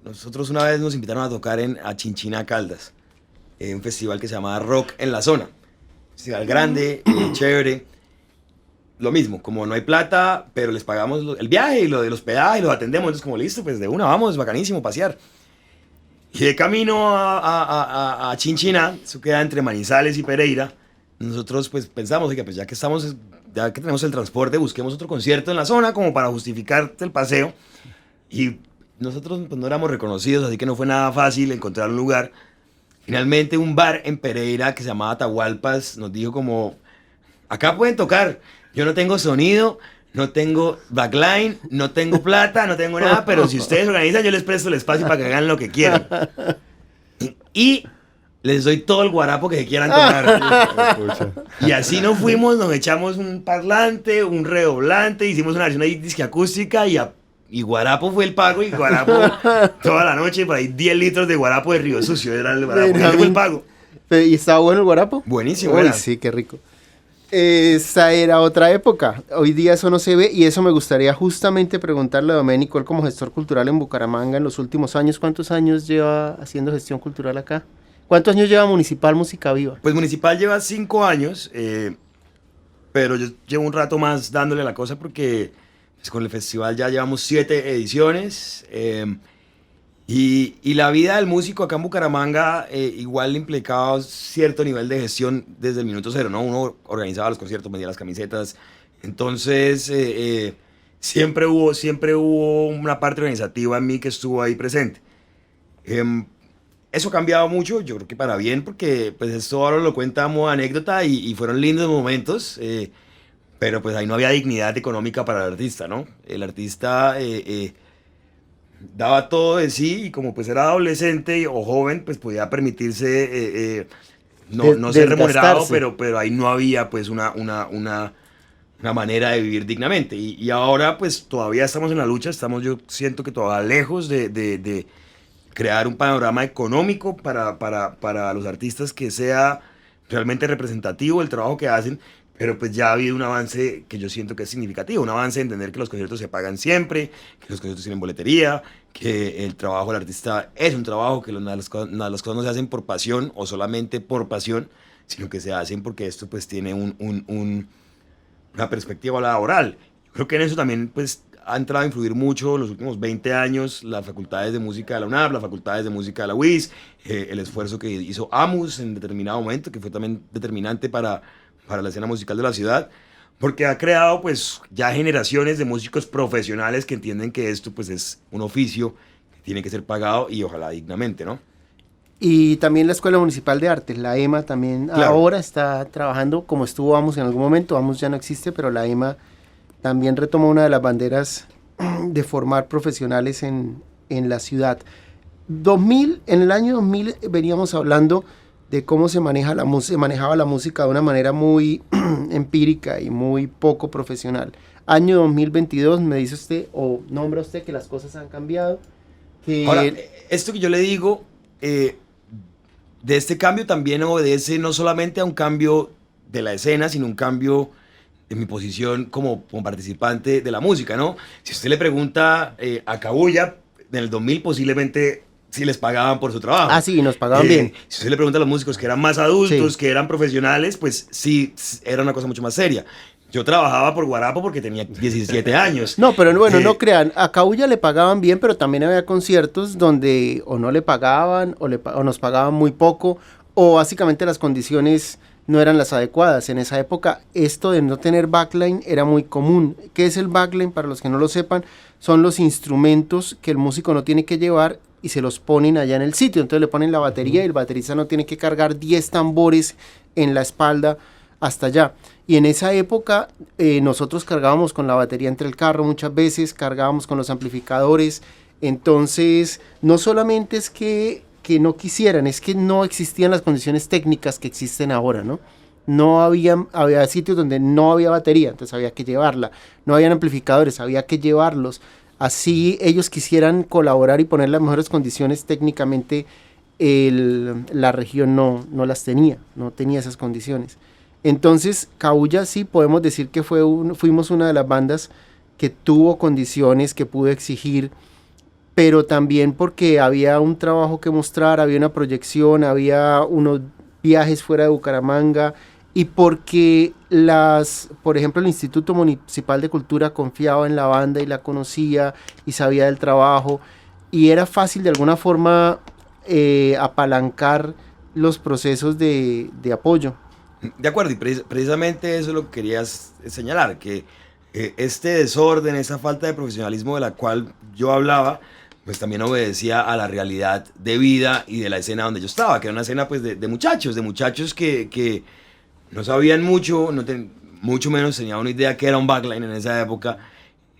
nosotros una vez nos invitaron a tocar a Chinchina Caldas, un festival que se llamaba Rock en la Zona. Festival grande, chévere. Lo mismo, como no hay plata, pero les pagamos el viaje y lo del hospedaje, los atendemos. Entonces, como listo, pues de una, vamos, bacanísimo, pasear. Y de camino a Chinchina, eso queda entre Manizales y Pereira, nosotros pues pensamos, oiga, pues ya que tenemos el transporte, busquemos otro concierto en la zona como para justificar el paseo. Y nosotros pues, no éramos reconocidos, así que no fue nada fácil encontrar un lugar. Finalmente un bar en Pereira que se llamaba Atahualpas nos dijo como, acá pueden tocar, yo no tengo sonido, no tengo backline, no tengo plata, no tengo nada, pero si ustedes organizan yo les presto el espacio para que hagan lo que quieran. Y les doy todo el guarapo que quieran tocar. Pucha. Y así nos fuimos, nos echamos un parlante, un redoblante, hicimos una versión ahí disque acústica y guarapo fue el pago y guarapo toda la noche, por ahí 10 litros de guarapo de Río Sucio era el guarapo. Ese fue el pago. ¿Y estaba bueno el guarapo? Buenísimo, Uy, era. sí, qué rico. Esa era otra época. Hoy día eso no se ve y eso me gustaría justamente preguntarle a Doménico, él como gestor cultural en Bucaramanga en los últimos años, ¿cuántos años lleva haciendo gestión cultural acá? ¿Cuántos años lleva Municipal Música Viva? Pues Municipal lleva 5 años, pero yo llevo un rato más dándole la cosa porque pues, con el festival ya llevamos 7 ediciones. Y la vida del músico acá en Bucaramanga igual le implicaba cierto nivel de gestión desde el minuto cero, ¿no? Uno organizaba los conciertos, vendía las camisetas. Entonces, siempre hubo una parte organizativa en mí que estuvo ahí presente. eso ha cambiado mucho, yo creo que para bien, porque pues esto ahora lo cuentamos anécdota y fueron lindos momentos, pero pues ahí no había dignidad económica para el artista, ¿no? El artista daba todo de sí y como pues era adolescente o joven, pues podía permitirse no ser remunerado, Desgastarse. pero ahí no había pues una manera de vivir dignamente. Y ahora pues todavía estamos en la lucha, yo siento que todavía lejos de crear un panorama económico para los artistas que sea realmente representativo del trabajo que hacen, pero pues ya ha habido un avance que yo siento que es significativo, un avance de entender que los conciertos se pagan siempre, que los conciertos tienen boletería, que el trabajo del artista es un trabajo, que nada de las cosas no se hacen por pasión o solamente por pasión, sino que se hacen porque esto pues tiene una perspectiva laboral. Yo creo que en eso también pues ha entrado a influir mucho en los últimos 20 años las facultades de música de la UNAP, las facultades de música de la UIS, el esfuerzo que hizo AMUS en determinado momento, que fue también determinante para la escena musical de la ciudad, porque ha creado pues ya generaciones de músicos profesionales que entienden que esto pues es un oficio que tiene que ser pagado y ojalá dignamente, ¿no? Y también la Escuela Municipal de Artes, la EMA, también Claro. ahora está trabajando, como estuvo AMUS en algún momento. AMUS ya no existe, pero la EMA también retomó una de las banderas de formar profesionales en la ciudad. En el año 2000 veníamos hablando de cómo se manejaba la música de una manera muy empírica y muy poco profesional. Año 2022, me dice usted, o nombra usted que las cosas han cambiado, que Ahora, esto que yo le digo, de este cambio también obedece no solamente a un cambio de la escena, sino un cambio de mi posición como participante de la música, ¿no? Si usted le pregunta a Cabuya, en el 2000 posiblemente sí les pagaban por su trabajo. sí, nos pagaban bien. Si usted le pregunta a los músicos que eran más adultos, Sí. que eran profesionales, pues sí, era una cosa mucho más seria. Yo trabajaba por Guarapo porque tenía 17 años. No, pero bueno, Eh, no crean, a Cabuya le pagaban bien, pero también había conciertos donde o no le pagaban o nos pagaban muy poco, o básicamente las condiciones no eran las adecuadas. En esa época esto de no tener backline era muy común. ¿Qué es el backline? Para los que no lo sepan, son los instrumentos que el músico no tiene que llevar y se los ponen allá en el sitio. Entonces le ponen la batería y el baterista no tiene que cargar 10 tambores en la espalda hasta allá. Y en esa época nosotros cargábamos con la batería entre el carro muchas veces, cargábamos con los amplificadores. Entonces no solamente es que no quisieran, es que no existían las condiciones técnicas que existen ahora, ¿no? No había sitios donde no había batería, entonces había que llevarla. No habían amplificadores, había que llevarlos. Así ellos quisieran colaborar y poner las mejores condiciones técnicamente, la región no las tenía, no tenía esas condiciones. Entonces, Cabuya sí podemos decir que fuimos una de las bandas que tuvo condiciones, que pudo exigir, pero también porque había un trabajo que mostrar, había una proyección, había unos viajes fuera de Bucaramanga, y porque por ejemplo, el Instituto Municipal de Cultura confiaba en la banda y la conocía y sabía del trabajo, y era fácil de alguna forma apalancar los procesos de apoyo. De acuerdo, y precisamente eso es lo que querías señalar, que este desorden, esa falta de profesionalismo de la cual yo hablaba, pues también obedecía a la realidad de vida y de la escena donde yo estaba, que era una escena pues de muchachos que no sabían mucho, mucho menos tenían una idea que era un backline en esa época,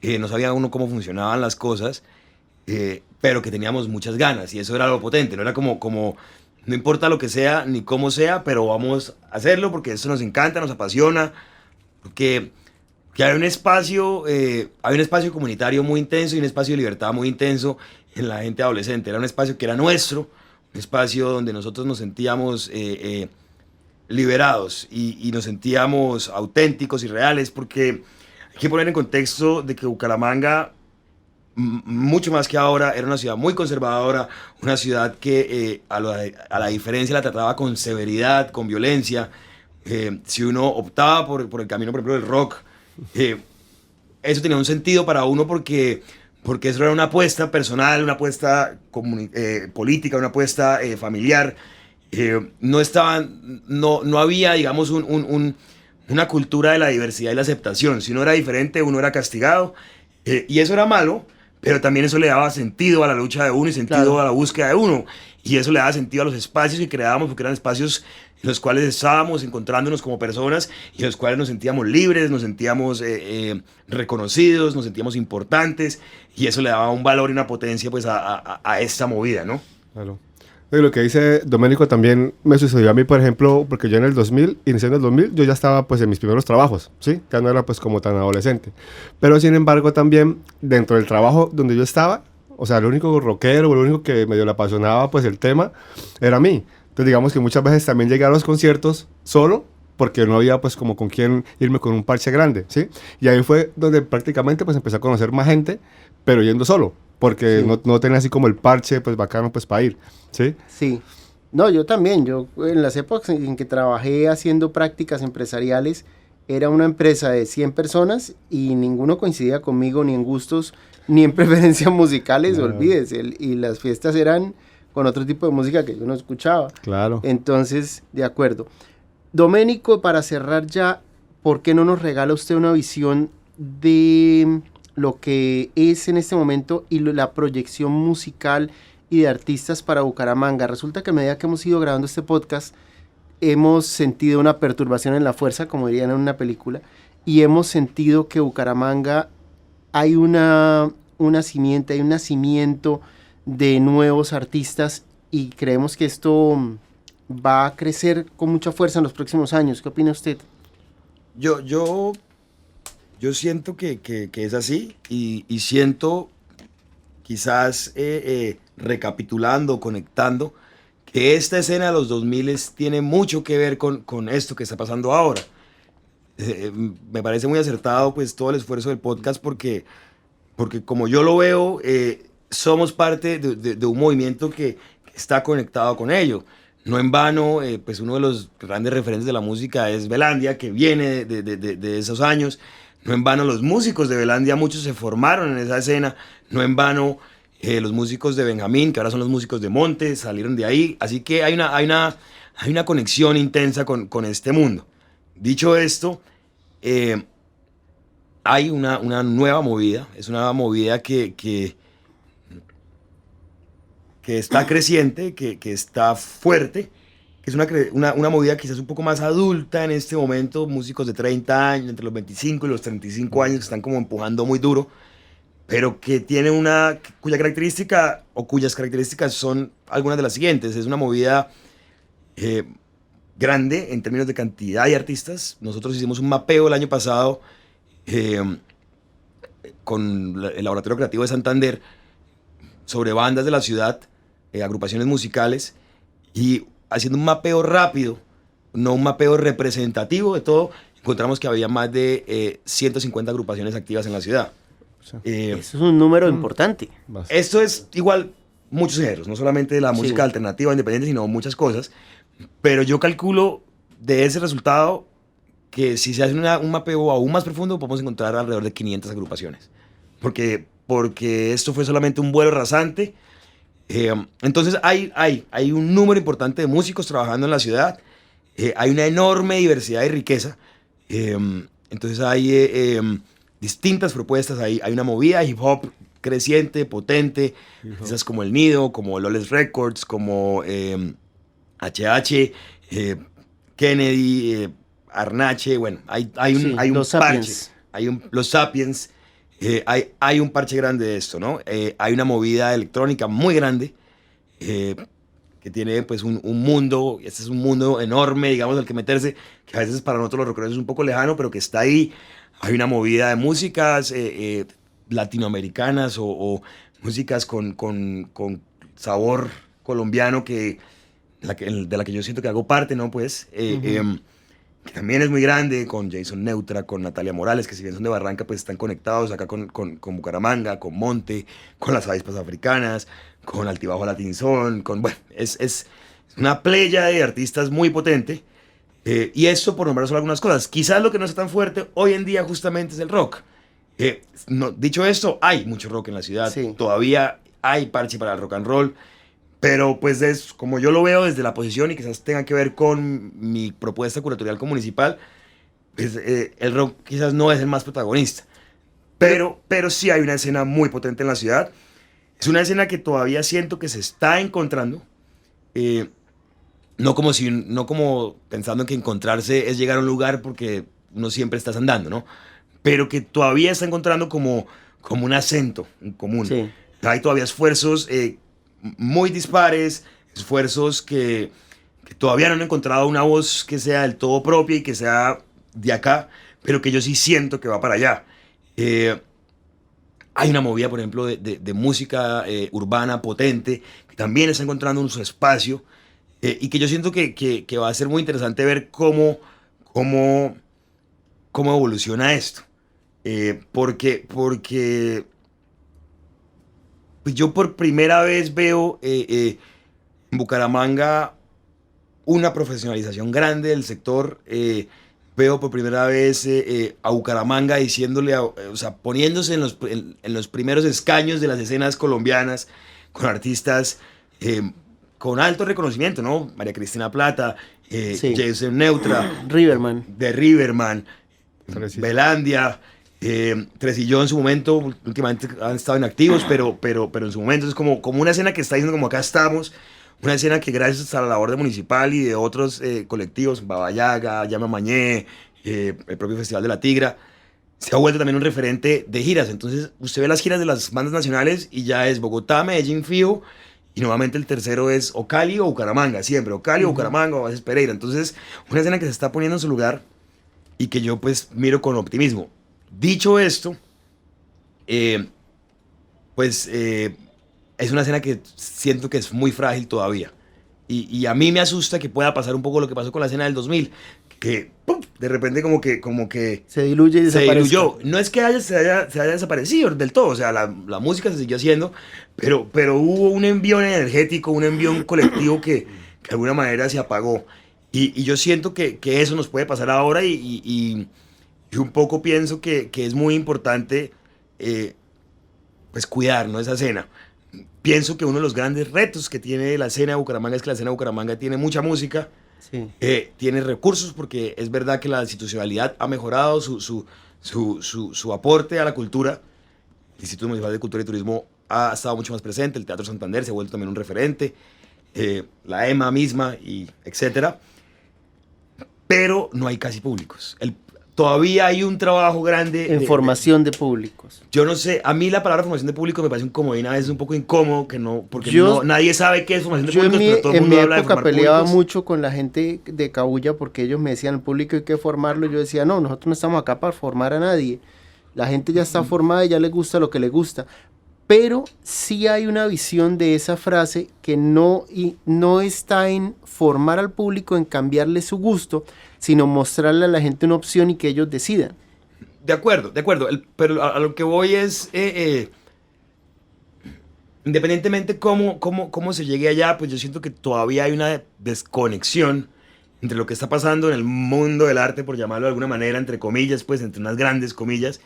no sabía uno cómo funcionaban las cosas, pero que teníamos muchas ganas y eso era lo potente, no era como no importa lo que sea ni cómo sea, pero vamos a hacerlo porque esto nos encanta, nos apasiona, porque que hay un espacio comunitario muy intenso y un espacio de libertad muy intenso en la gente adolescente. Era un espacio que era nuestro, un espacio donde nosotros nos sentíamos liberados y nos sentíamos auténticos y reales, porque hay que poner en contexto de que Bucaramanga, mucho más que ahora, era una ciudad muy conservadora, una ciudad que a la diferencia la trataba con severidad, con violencia. Si uno optaba por el camino, por ejemplo, del rock, eso tenía un sentido para uno porque eso era una apuesta personal, una apuesta política, una apuesta familiar. No había, digamos, una cultura de la diversidad y la aceptación. Si uno era diferente, uno era castigado. Y eso era malo, pero también eso le daba sentido a la lucha de uno y sentido Claro. a la búsqueda de uno. Y eso le daba sentido a los espacios que creábamos, porque eran espacios en los cuales estábamos encontrándonos como personas y en los cuales nos sentíamos libres, nos sentíamos reconocidos, nos sentíamos importantes, y eso le daba un valor y una potencia pues a esta movida, ¿no? Claro. Y lo que dice Doménico también me sucedió a mí, por ejemplo, porque yo en el 2000, iniciando el 2000, yo ya estaba pues en mis primeros trabajos, ¿sí? Ya no era pues como tan adolescente. Pero sin embargo también dentro del trabajo donde yo estaba, o sea, lo único rockero, lo único que medio le apasionaba pues el tema era a mí. Entonces digamos que muchas veces también llegué a los conciertos solo, porque no había pues como con quién irme con un parche grande, ¿sí? Y ahí fue donde prácticamente pues empecé a conocer más gente, pero yendo solo, porque Sí. no tenía así como el parche pues bacano pues para ir, ¿sí? Sí. No, yo también. Yo en las épocas en que trabajé haciendo prácticas empresariales, era una empresa de 100 personas y ninguno coincidía conmigo ni en gustos ni en preferencias musicales, No. olvídese. Y las fiestas eran con otro tipo de música que yo no escuchaba. Claro. Entonces, de acuerdo. Doménico, para cerrar ya, ¿por qué no nos regala usted una visión de lo que es en este momento y la proyección musical y de artistas para Bucaramanga? Resulta que a medida que hemos ido grabando este podcast, hemos sentido una perturbación en la fuerza, como dirían en una película, y hemos sentido que Bucaramanga hay un nacimiento de nuevos artistas, y creemos que esto va a crecer con mucha fuerza en los próximos años. ¿Qué opina usted? Yo siento que es así, y siento, quizás recapitulando, conectando, que esta escena de los 2000 tiene mucho que ver con esto que está pasando ahora. Me parece muy acertado pues todo el esfuerzo del podcast, porque como yo lo veo, somos parte de un movimiento que está conectado con ello. No en vano, pues uno de los grandes referentes de la música es Belandia, que viene de esos años. No en vano los músicos de Belandia, muchos se formaron en esa escena. No en vano los músicos de Benjamín, que ahora son los músicos de Monte, salieron de ahí. Así que hay una conexión intensa con este mundo. Dicho esto, hay una nueva movida. Es una movida que está creciente, que está fuerte, que es una movida quizás un poco más adulta en este momento, músicos de 30 años, entre los 25 y los 35 años, que están como empujando muy duro, pero que tiene cuyas características son algunas de las siguientes. Es una movida grande en términos de cantidad de artistas. Nosotros hicimos un mapeo el año pasado con el Laboratorio Creativo de Santander sobre bandas de la ciudad, agrupaciones musicales, y haciendo un mapeo rápido, no un mapeo representativo de todo, encontramos que había más de 150 agrupaciones activas en la ciudad. Eso es un número importante. Esto es igual muchos géneros, no solamente la música Sí. alternativa independiente, sino muchas cosas, pero yo calculo de ese resultado que si se hace un mapeo aún más profundo, podemos encontrar alrededor de 500 agrupaciones, porque esto fue solamente un vuelo rasante. Entonces hay un número importante de músicos trabajando en la ciudad, hay una enorme diversidad y riqueza, entonces hay distintas propuestas, hay una movida de hip hop creciente, potente, esas como El Nido, como Lawless Records, como HH, Kennedy, Arnache, bueno, hay un Los parche, Sapiens. los Sapiens. Hay un parche grande de esto, ¿no? Hay una movida electrónica muy grande que tiene pues un mundo, este es un mundo enorme, digamos, al que meterse, que a veces para nosotros los rockeros es un poco lejano, pero que está ahí. Hay una movida de músicas latinoamericanas o músicas con sabor colombiano de la que yo siento que hago parte, ¿no? Pues, que también es muy grande, con Jason Neutra, con Natalia Morales, que si bien son de Barranca, pues están conectados acá con Bucaramanga, con Monte, con las avispas africanas, con Altibajo Latinzón, bueno, es una playa de artistas muy potente, y esto por nombrar solo algunas cosas. Quizás lo que no está tan fuerte hoy en día justamente es el rock. Dicho esto, hay mucho rock en la ciudad, Sí. todavía hay parche para el rock and roll, pero pues es como yo lo veo desde la posición, y quizás tenga que ver con mi propuesta curatorial como municipal, pues, el rock quizás no es el más protagonista. pero sí hay una escena muy potente en la ciudad. Es una escena que todavía siento que se está encontrando. No como pensando en que encontrarse es llegar a un lugar porque uno siempre estás andando, ¿no? Pero que todavía está encontrando como un acento en común. Sí. Hay todavía esfuerzos muy dispares, esfuerzos que todavía no han encontrado una voz que sea del todo propia y que sea de acá, pero que yo sí siento que va para allá. Hay una movida, por ejemplo, de música urbana potente, que también está encontrando su espacio, y que yo siento que va a ser muy interesante ver cómo evoluciona esto. Porque pues yo por primera vez veo en Bucaramanga una profesionalización grande del sector. Veo por primera vez a Bucaramanga diciéndole, o sea, poniéndose en los primeros escaños de las escenas colombianas con artistas con alto reconocimiento, ¿no? María Cristina Plata, Sí. Jason Neutra, Riverman. de Riverman, Tres y- Belandia, Tresillo en su momento, últimamente han estado inactivos, pero en su momento es como una escena que está diciendo como acá estamos, una escena que gracias a la labor de Municipal y de otros colectivos, Baba Yaga, Llama Mañé, el propio Festival de la Tigra, se ha vuelto también un referente de giras. Entonces usted ve las giras de las bandas nacionales y ya es Bogotá, Medellín, fijo, y nuevamente el tercero es o Cali o Bucaramanga, siempre, o Cali o Bucaramanga o a veces Pereira. Entonces una escena que se está poniendo en su lugar y que yo pues miro con optimismo. Dicho esto, es una escena que siento que es muy frágil todavía. Y a mí me asusta que pueda pasar un poco lo que pasó con la escena del 2000, que ¡pum!, de repente como que Se diluye y se desaparece. diluyó. No es que se haya desaparecido del todo, o sea, la música se siguió haciendo, pero hubo un envión energético, un envión colectivo que de alguna manera se apagó. Y yo siento que eso nos puede pasar ahora y un poco pienso que es muy importante pues cuidar, ¿no?, esa escena. Pienso que uno de los grandes retos que tiene la escena de Bucaramanga es que la escena de Bucaramanga tiene mucha música, Sí. tiene recursos, porque es verdad que la institucionalidad ha mejorado su aporte a la cultura. El Instituto Municipal de Cultura y Turismo ha estado mucho más presente, el Teatro Santander se ha vuelto también un referente, la EMA misma, y etcétera. Pero no hay casi públicos. Todavía hay un trabajo grande En formación de públicos. yo no sé, a mí la palabra formación de público me parece un comodín, a veces un poco incómodo, porque Yo- nadie sabe qué es formación de Yo públicos, pero todo el en mundo mi habla de época formar peleaba públicos. mucho con la gente de Cabuya porque ellos me decían, el público hay que formarlo. Yo decía, no, nosotros no estamos acá para formar a nadie. La gente ya está formada y ya le gusta lo que le gusta. Pero sí hay una visión de esa frase que no está en formar al público, en cambiarle su gusto, sino mostrarle a la gente una opción y que ellos decidan. De acuerdo, pero a lo que voy es, independientemente cómo se llegue allá, pues yo siento que todavía hay una desconexión entre lo que está pasando en el mundo del arte, por llamarlo de alguna manera, entre comillas, pues entre unas grandes comillas,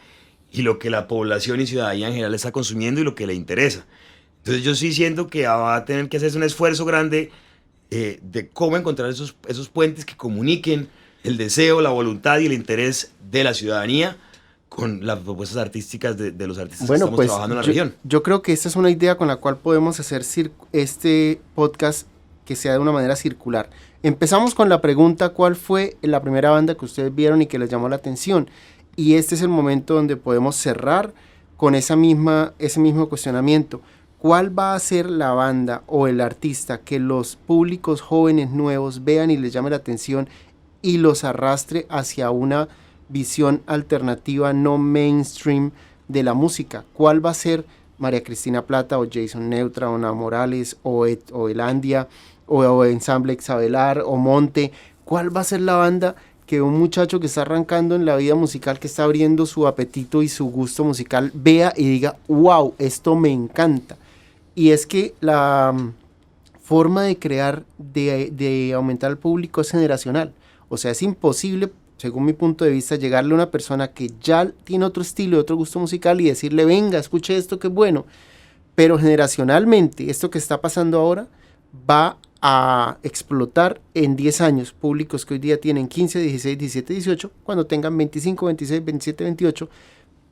y lo que la población y ciudadanía en general está consumiendo y lo que le interesa. Entonces yo sí siento que va a tener que hacerse un esfuerzo grande de cómo encontrar esos puentes que comuniquen el deseo, la voluntad y el interés de la ciudadanía con las propuestas artísticas de los artistas que Bueno, estamos pues trabajando en la región. yo creo que esta es una idea con la cual podemos hacer este podcast que sea de una manera circular. Empezamos con la pregunta, ¿cuál fue la primera banda que ustedes vieron y que les llamó la atención? Y este es el momento donde podemos cerrar con ese mismo cuestionamiento. ¿Cuál va a ser la banda o el artista que los públicos jóvenes nuevos vean y les llame la atención y los arrastre hacia una visión alternativa no mainstream de la música? ¿Cuál va a ser María Cristina Plata o Jason Neutra o Ana Morales o Elandia o Ensamble Exabelar o Monte? ¿Cuál va a ser la banda que un muchacho que está arrancando en la vida musical, que está abriendo su apetito y su gusto musical, vea y diga, wow, esto me encanta? Y es que la forma de crear, de aumentar el público es generacional. O sea, es imposible, según mi punto de vista, llegarle a una persona que ya tiene otro estilo, otro gusto musical y decirle, venga, escuche esto que es bueno. Pero generacionalmente, esto que está pasando ahora va a explotar en 10 años. Públicos que hoy día tienen 15, 16, 17, 18, cuando tengan 25, 26, 27, 28,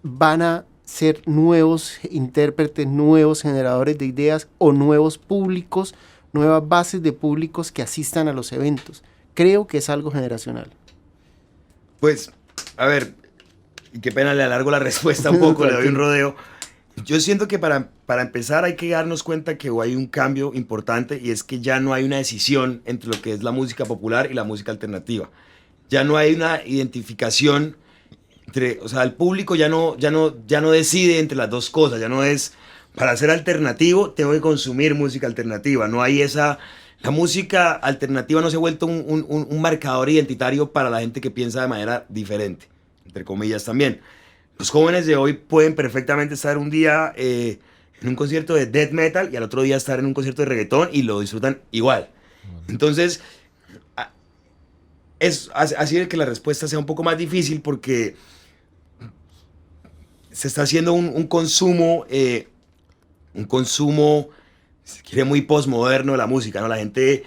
van a ser nuevos intérpretes, nuevos generadores de ideas o nuevos públicos, nuevas bases de públicos que asistan a los eventos. Creo que es algo generacional. Pues, a ver, y qué pena, le alargo la respuesta un poco, le doy un rodeo. Yo siento que para empezar hay que darnos cuenta que hay un cambio importante y es que ya no hay una decisión entre lo que es la música popular y la música alternativa. Ya no hay una identificación entre, o sea, el público ya no decide entre las dos cosas, ya no es, para ser alternativo tengo que consumir música alternativa, no hay esa, la música alternativa no se ha vuelto un marcador identitario para la gente que piensa de manera diferente, entre comillas también. Los jóvenes de hoy pueden perfectamente estar un día en un concierto de death metal y al otro día estar en un concierto de reggaetón y lo disfrutan igual. Entonces, es así que la respuesta sea un poco más difícil porque se está haciendo un consumo, si quiere, muy postmoderno de la música, ¿no? La gente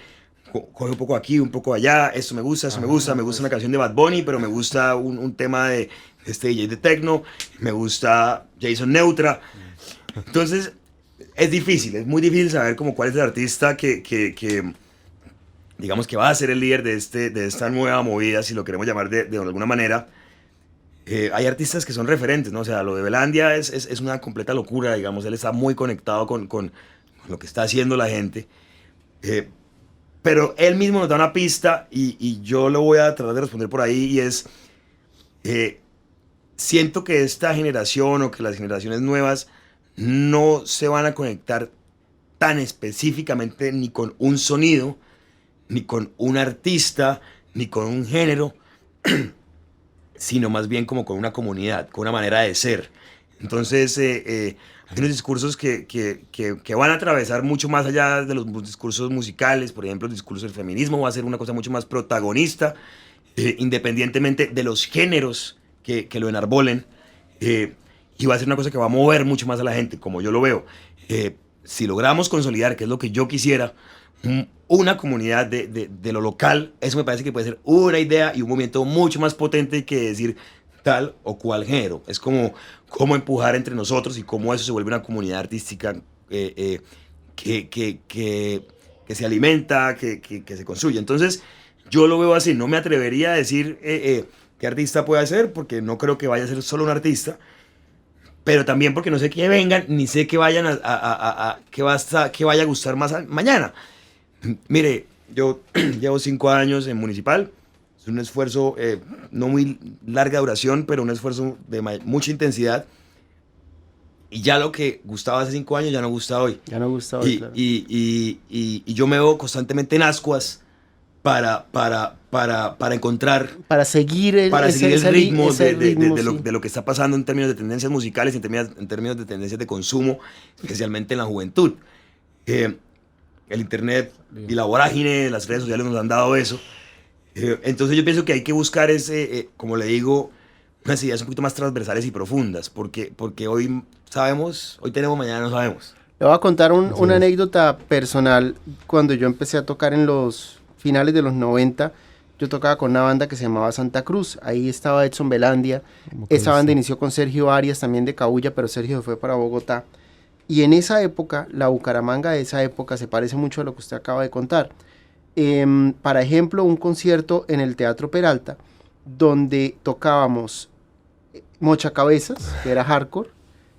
coge un poco aquí, un poco allá, esto me gusta, me gusta una canción de Bad Bunny, pero me gusta un tema de este DJ de techno, me gusta Jason Neutra. Entonces, es difícil, es muy difícil saber como cuál es el artista que digamos que va a ser el líder de esta nueva movida, si lo queremos llamar de alguna manera. Hay artistas que son referentes, ¿no? O sea, lo de Belandia es una completa locura, digamos, él está muy conectado con lo que está haciendo la gente. Pero él mismo nos da una pista y yo lo voy a tratar de responder por ahí y es... siento que esta generación o que las generaciones nuevas no se van a conectar tan específicamente ni con un sonido, ni con un artista, ni con un género, sino más bien como con una comunidad, con una manera de ser. Entonces, hay unos discursos que van a atravesar mucho más allá de los discursos musicales. Por ejemplo, el discurso del feminismo va a ser una cosa mucho más protagonista, independientemente de los géneros que lo enarbolen, y va a ser una cosa que va a mover mucho más a la gente, como yo lo veo. Si logramos consolidar, que es lo que yo quisiera, una comunidad de lo local, eso me parece que puede ser una idea y un movimiento mucho más potente que decir tal o cual género. Es como empujar entre nosotros y cómo eso se vuelve una comunidad artística que se alimenta, que se construye. Entonces, yo lo veo así. No me atrevería a decir qué artista puede ser, porque no creo que vaya a ser solo un artista, pero también porque no sé qué vengan, ni sé qué vayan qué vaya a gustar más mañana. Mire, yo llevo 5 años en Municipal. Es un esfuerzo no muy larga duración, pero un esfuerzo de mucha intensidad. Y ya lo que gustaba hace 5 años ya no gusta hoy. Ya no gusta hoy, claro. Y yo me veo constantemente en ascuas para encontrar... Para seguir el ritmo, sí. de lo que está pasando en términos de tendencias musicales, en términos de tendencias de consumo, especialmente en la juventud. El internet y la vorágine, las redes sociales nos han dado eso. Entonces yo pienso que hay que buscar como le digo, unas ideas un poquito más transversales y profundas, porque hoy sabemos, hoy tenemos, mañana no sabemos. Le voy a contar una anécdota personal. Cuando yo empecé a tocar en los finales de los 90, yo tocaba con una banda que se llamaba Santa Cruz. Ahí estaba Edson Belandia. Esa banda inició con Sergio Arias, también de Cabuya, pero Sergio fue para Bogotá. Y en esa época, la Bucaramanga de esa época se parece mucho a lo que usted acaba de contar. Para ejemplo, un concierto en el Teatro Peralta, donde tocábamos Mochacabezas, que era hardcore,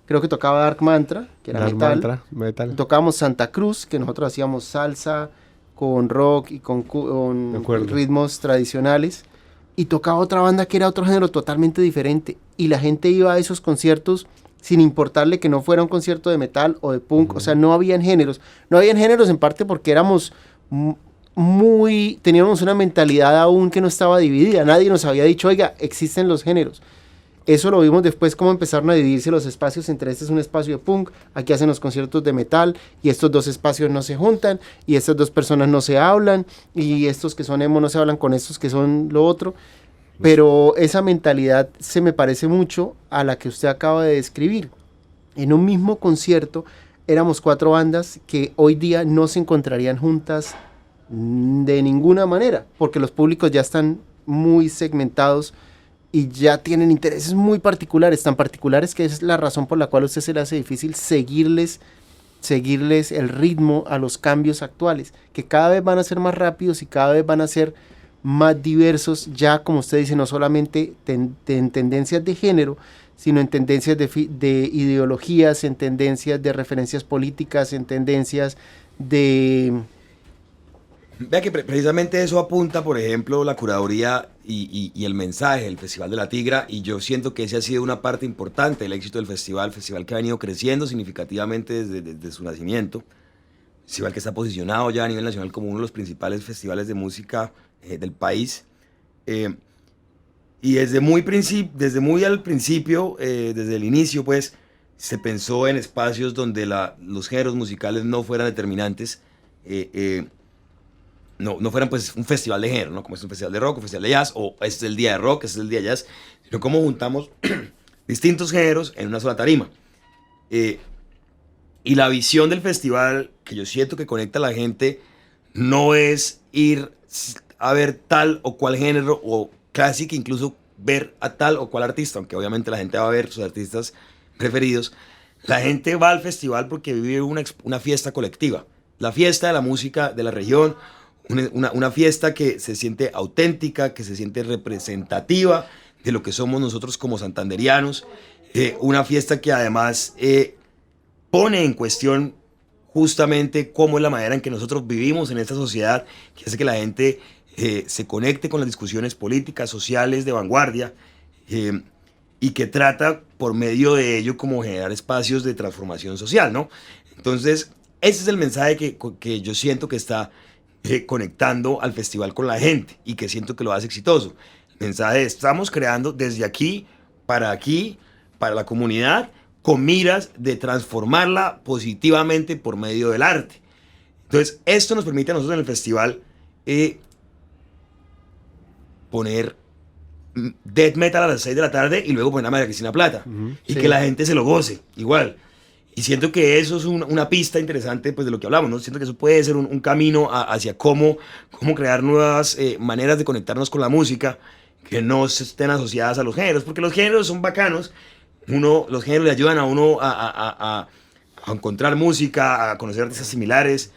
creo que tocaba Dark Mantra, que era metal. Tocábamos Santa Cruz, que nosotros hacíamos salsa con rock y con ritmos tradicionales, y tocaba otra banda que era otro género totalmente diferente, y la gente iba a esos conciertos sin importarle que no fuera un concierto de metal o de punk. O sea, no habían géneros en parte porque éramos teníamos una mentalidad aún que no estaba dividida, nadie nos había dicho, oiga, existen los géneros. Eso lo vimos después, cómo empezaron a dividirse los espacios entre este es un espacio de punk, aquí hacen los conciertos de metal, y estos dos espacios no se juntan, y estas dos personas no se hablan, y estos que son emo no se hablan con estos que son lo otro. Pero esa mentalidad se me parece mucho a la que usted acaba de describir. En un mismo concierto éramos 4 bandas que hoy día no se encontrarían juntas de ninguna manera, porque los públicos ya están muy segmentados y ya tienen intereses muy particulares, tan particulares que es la razón por la cual a usted se le hace difícil seguirles el ritmo a los cambios actuales, que cada vez van a ser más rápidos y cada vez van a ser más diversos, ya como usted dice, no solamente en tendencias de género, sino en tendencias de ideologías, en tendencias de referencias políticas, en tendencias de... Vea que precisamente eso apunta, por ejemplo, la curaduría y el mensaje del Festival de la Tigra, y yo siento que ese ha sido una parte importante del éxito del festival que ha venido creciendo significativamente desde su nacimiento, festival que está posicionado ya a nivel nacional como uno de los principales festivales de música del país, y desde muy al principio, desde el inicio, pues, se pensó en espacios donde los géneros musicales no fueran determinantes, no fueran pues un festival de género, ¿no? Como es un festival de rock, un festival de jazz, o este es el día de rock, este es el día de jazz, sino cómo juntamos distintos géneros en una sola tarima. Y la visión del festival, que yo siento que conecta a la gente, no es ir a ver tal o cual género, o casi que incluso ver a tal o cual artista, aunque obviamente la gente va a ver sus artistas preferidos. La gente va al festival porque vive una fiesta colectiva, la fiesta de la música de la región, una fiesta que se siente auténtica, que se siente representativa de lo que somos nosotros como santanderianos, una fiesta que además pone en cuestión justamente cómo es la manera en que nosotros vivimos en esta sociedad, que hace que la gente se conecte con las discusiones políticas, sociales, de vanguardia, y que trata por medio de ello como generar espacios de transformación social, ¿no? Entonces, ese es el mensaje que yo siento que está conectando al festival con la gente y que siento que lo hace exitoso. El mensaje es, estamos creando desde aquí, para la comunidad, con miras de transformarla positivamente por medio del arte. Entonces, esto nos permite a nosotros en el festival poner death metal a las 6 de la tarde y luego poner a María Cristina Plata. Y Sí. que la gente se lo goce, igual. Y siento que eso es una pista interesante pues, de lo que hablamos, ¿no? Siento que eso puede ser un camino hacia cómo crear nuevas maneras de conectarnos con la música que no estén asociadas a los géneros, porque los géneros son bacanos. Los géneros le ayudan a uno a encontrar música, a conocer artistas similares,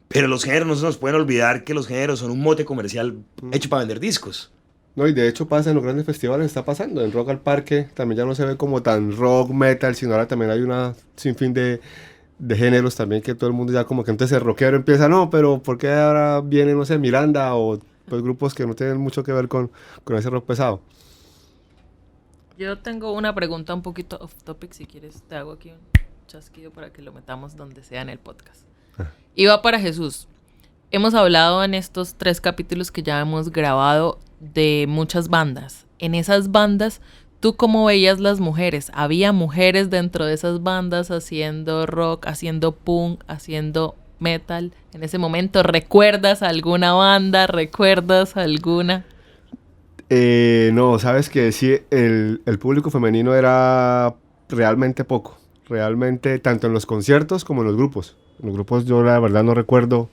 pero los géneros no se nos pueden olvidar que los géneros son un mote comercial hecho para vender discos. No, y de hecho pasa en los grandes festivales, está pasando. En Rock al Parque también ya no se ve como tan rock, metal, sino ahora también hay una sinfín de géneros también que todo el mundo ya como que entonces el rockero empieza, no, pero ¿por qué ahora viene, no sé, Miranda o pues grupos que no tienen mucho que ver con ese rock pesado? Yo tengo una pregunta un poquito off topic, si quieres te hago aquí un chasquido para que lo metamos donde sea en el podcast. Y va para Jesús. Hemos hablado en estos 3 capítulos que ya hemos grabado de muchas bandas. En esas bandas, ¿tú cómo veías las mujeres? ¿Había mujeres dentro de esas bandas haciendo rock, haciendo punk, haciendo metal? En ese momento, ¿recuerdas alguna banda? ¿Recuerdas alguna? No, sabes que sí, el público femenino era realmente poco. Realmente, tanto en los conciertos como en los grupos. En los grupos yo la verdad no recuerdo.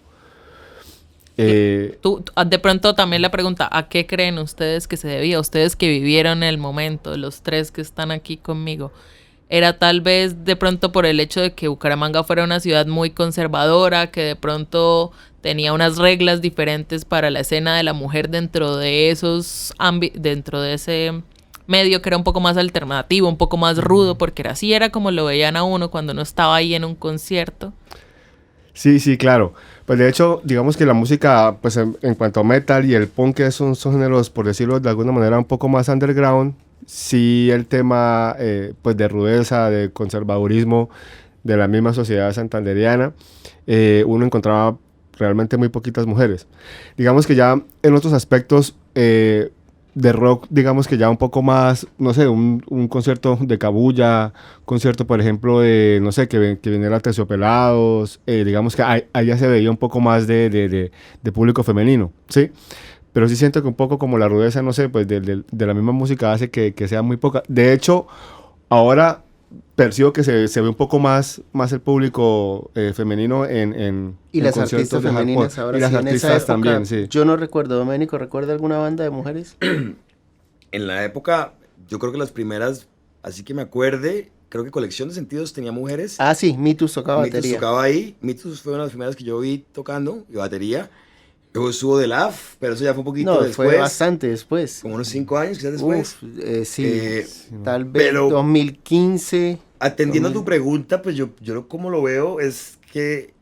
Tú, de pronto también la pregunta, ¿a qué creen ustedes que se debía? Ustedes que vivieron el momento, los 3 que están aquí conmigo. ¿Era tal vez de pronto por el hecho de que Bucaramanga fuera una ciudad muy conservadora, que de pronto tenía unas reglas diferentes para la escena de la mujer dentro de dentro de ese medio que era un poco más alternativo, un poco más rudo, porque así era como lo veían a uno cuando no estaba ahí en un concierto? Sí, sí, claro. Pues de hecho, digamos que la música, pues en cuanto a metal y el punk, que son géneros, por decirlo de alguna manera, un poco más underground, sí el tema pues de rudeza, de conservadurismo de la misma sociedad santanderiana, uno encontraba realmente muy poquitas mujeres. Digamos que ya en otros aspectos de rock, digamos que ya un poco más, no sé, un concierto de Cabuya, concierto, por ejemplo, de, no sé, que viniera Terciopelados, digamos que ahí ya se veía un poco más de público femenino, ¿sí? Pero sí siento que un poco como la rudeza, no sé, pues de la misma música hace que sea muy poca. De hecho, ahora percibo que se ve un poco más el público femenino en Y las conciertos artistas de femeninas hardcore. ahora Y las sí, en esa artistas época, también, sí. yo no recuerdo, Doménico, ¿recuerda alguna banda de mujeres? en la época, yo creo que las primeras, así que me acuerde, creo que Colección de Sentidos tenía mujeres. Ah, sí, Mitus tocaba Mitus batería. tocaba ahí. Mitus fue una de las primeras que yo vi tocando, y batería. Luego estuvo The Laugh, pero eso ya fue un poquito No, después. fue bastante después. Como unos 5 años, quizás después. Uf, sí, Eh, tal vez pero- 2015. Atendiendo a 2000. tu pregunta, pues yo como lo veo es que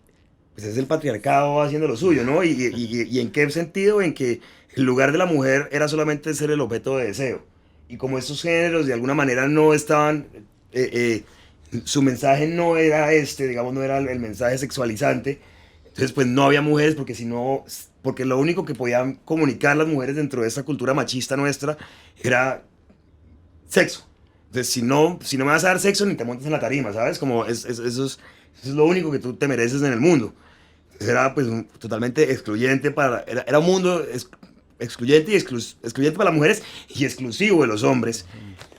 pues es el patriarcado haciendo lo suyo, ¿no? Y en qué sentido, en que el lugar de la mujer era solamente ser el objeto de deseo. Y como estos géneros de alguna manera no estaban, su mensaje no era digamos, no era el mensaje sexualizante, entonces pues no había mujeres porque si no, porque lo único que podían comunicar las mujeres dentro de esta cultura machista nuestra era sexo. Entonces, si no me vas a dar sexo, ni te montes en la tarima, ¿sabes? Como eso es lo único que tú te mereces en el mundo. Entonces, era pues totalmente excluyente era un mundo excluyente excluyente para las mujeres y exclusivo de los hombres.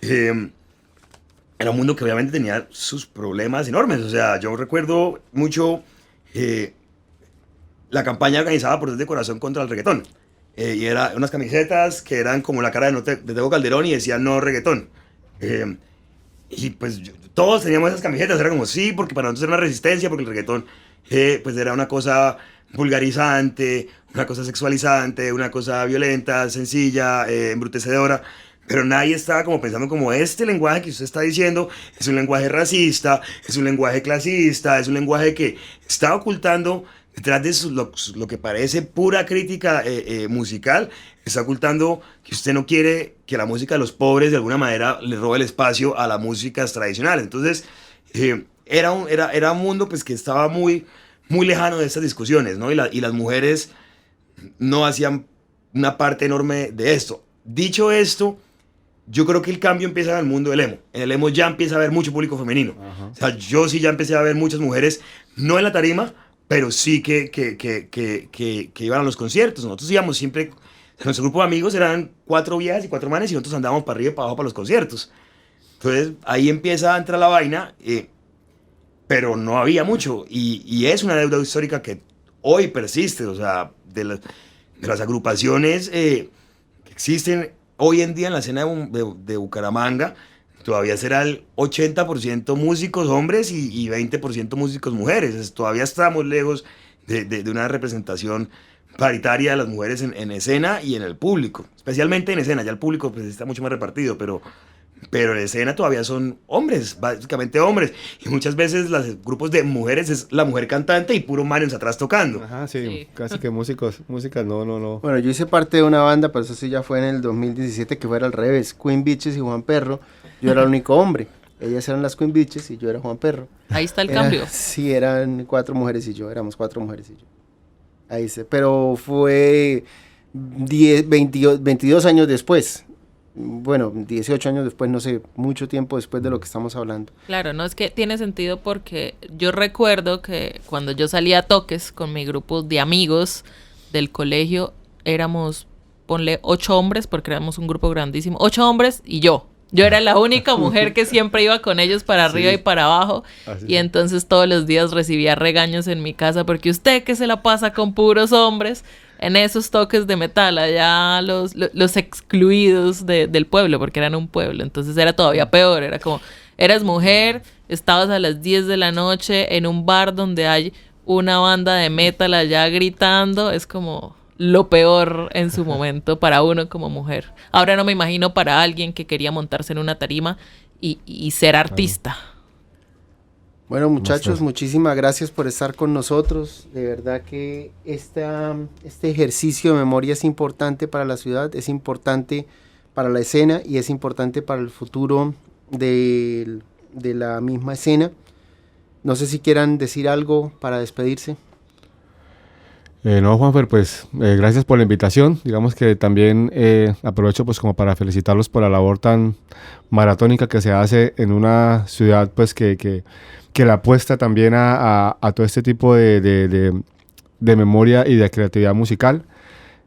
Era un mundo que obviamente tenía sus problemas enormes. O sea, yo recuerdo mucho la campaña organizada por Desde Corazón contra el reggaetón. Y era unas camisetas que eran como la cara de Tego Calderón y decían no reggaetón. Y pues todos teníamos esas camisetas, era como sí, porque para nosotros era una resistencia, porque el reggaetón pues era una cosa vulgarizante, una cosa sexualizante, una cosa violenta, sencilla, embrutecedora, pero nadie estaba como pensando como este lenguaje que usted está diciendo es un lenguaje racista, es un lenguaje clasista, es un lenguaje que está ocultando detrás de lo que parece pura crítica musical, está ocultando que usted no quiere que la música de los pobres de alguna manera le robe el espacio a las músicas tradicionales. Entonces, era un mundo pues, que estaba muy, muy lejano de estas discusiones, ¿no? Y las mujeres no hacían una parte enorme de esto. Dicho esto, yo creo que el cambio empieza en el mundo del emo. En el emo ya empieza a haber mucho público femenino. Ajá. O sea, yo sí ya empecé a ver muchas mujeres, no en la tarima, pero sí que iban a los conciertos. Nosotros íbamos siempre, nuestro grupo de amigos eran 4 viejas y 4 manes y nosotros andábamos para arriba y para abajo para los conciertos. Entonces ahí empieza a entrar la vaina, pero no había mucho. Y es una deuda histórica que hoy persiste, o sea, de las agrupaciones que existen hoy en día en la escena de Bucaramanga, todavía será el 80% músicos hombres y 20% músicos mujeres. Todavía estamos lejos de una representación paritaria de las mujeres en escena y en el público. Especialmente en escena, ya el público pues, está mucho más repartido, pero en escena todavía son hombres, básicamente hombres. Y muchas veces los grupos de mujeres es la mujer cantante y puro manes atrás tocando. Ajá, sí, casi que músicas no. Bueno, yo hice parte de una banda, pero eso sí ya fue en el 2017, que fuera al revés. Queen Bitches y Juan Perro. Yo era el único hombre. Ellas eran las Queen Bitches y yo era Juan Perro. Ahí está el cambio. Sí, eran 4 mujeres y yo. Éramos 4 mujeres y yo. Ahí se. Pero fue 22 años después. Bueno, 18 años después, no sé, mucho tiempo después de lo que estamos hablando. Claro, no es que tiene sentido porque yo recuerdo que cuando yo salía a toques con mi grupo de amigos del colegio, éramos, ponle 8 hombres, porque éramos un grupo grandísimo, 8 hombres y yo. Yo era la única mujer que siempre iba con ellos para arriba y para abajo. Y entonces todos los días recibía regaños en mi casa porque usted que se la pasa con puros hombres en esos toques de metal, allá los excluidos del pueblo, porque eran un pueblo. Entonces era todavía peor, era como, eras mujer, estabas a las 10 de la noche en un bar donde hay una banda de metal allá gritando, es como lo peor en su momento para uno como mujer. Ahora no me imagino para alguien que quería montarse en una tarima y ser artista. Bueno, muchachos, muchísimas gracias por estar con nosotros. De verdad que este ejercicio de memoria es importante para la ciudad, es importante para la escena y es importante para el futuro de la misma escena. No sé si quieran decir algo para despedirse. No, Juanfer, pues gracias por la invitación. Digamos que también aprovecho pues como para felicitarlos por la labor tan maratónica que se hace en una ciudad pues que le apuesta también a todo este tipo de memoria y de creatividad musical.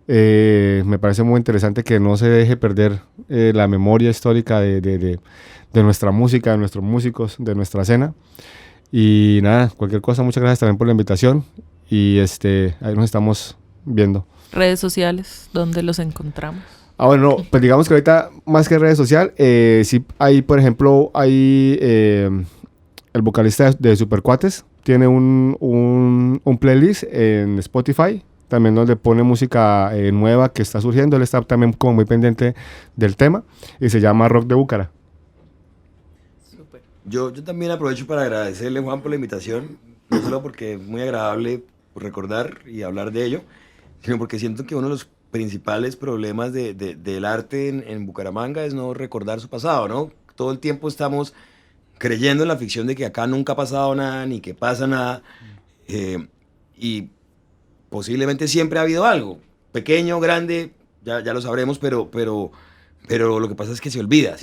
Me parece muy interesante que no se deje perder la memoria histórica de nuestra música, de nuestros músicos, de nuestra escena. Y nada, cualquier cosa, muchas gracias también por la invitación. Y ahí nos estamos viendo. Redes sociales, ¿dónde los encontramos? Bueno, pues digamos que ahorita, más que redes sociales, sí hay, por ejemplo, el vocalista de Supercuates, tiene un playlist en Spotify, también donde pone música nueva que está surgiendo. Él está también como muy pendiente del tema y se llama Rock de Búcara. Súper. Yo también aprovecho para agradecerle, Juan, por la invitación, no solo porque es muy agradable recordar y hablar de ello, sino porque siento que uno de los principales problemas del arte en Bucaramanga es no recordar su pasado, ¿no? Todo el tiempo estamos creyendo en la ficción de que acá nunca ha pasado nada, ni que pasa nada, y posiblemente siempre ha habido algo, pequeño, grande, ya lo sabremos, pero lo que pasa es que se olvida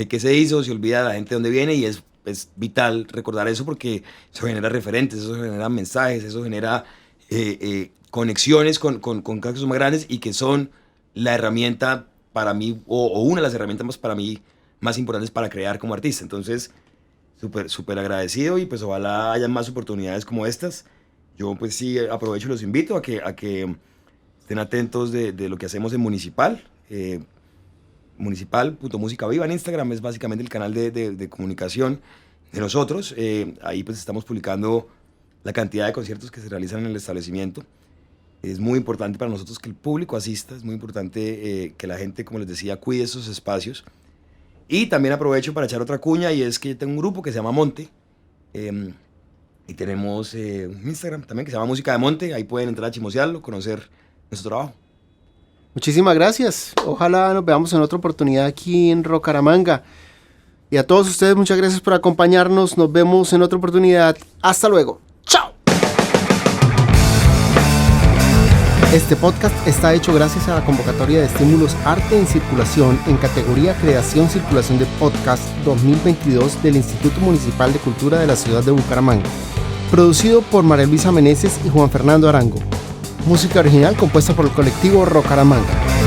qué se hizo, se olvida la gente de dónde viene, y es vital recordar eso porque eso genera referentes, eso genera mensajes, eso genera conexiones con casos más grandes y que son la herramienta para mí, o una de las herramientas para mí más importantes para crear como artista. Entonces, súper agradecido, y pues ojalá haya más oportunidades como estas. Yo pues sí aprovecho y los invito a que estén atentos de lo que hacemos en Municipal. Municipal.música viva en Instagram es básicamente el canal de comunicación de nosotros. Ahí pues estamos publicando la cantidad de conciertos que se realizan en el establecimiento. Es muy importante para nosotros que el público asista, es muy importante que la gente, como les decía, cuide esos espacios. Y también aprovecho para echar otra cuña, y es que yo tengo un grupo que se llama Monte, y tenemos un Instagram también que se llama Música de Monte. Ahí pueden entrar a chismosearlo, conocer nuestro trabajo. Muchísimas gracias. Ojalá nos veamos en otra oportunidad aquí en Rocaramanga. Y a todos ustedes, muchas gracias por acompañarnos. Nos vemos en otra oportunidad. Hasta luego. ¡Chao! Este podcast está hecho gracias a la convocatoria de estímulos Arte en Circulación en categoría Creación Circulación de Podcast 2022 del Instituto Municipal de Cultura de la ciudad de Bucaramanga. Producido por María Luisa Meneses y Juan Fernando Arango. Música original compuesta por el colectivo Rocaramanga.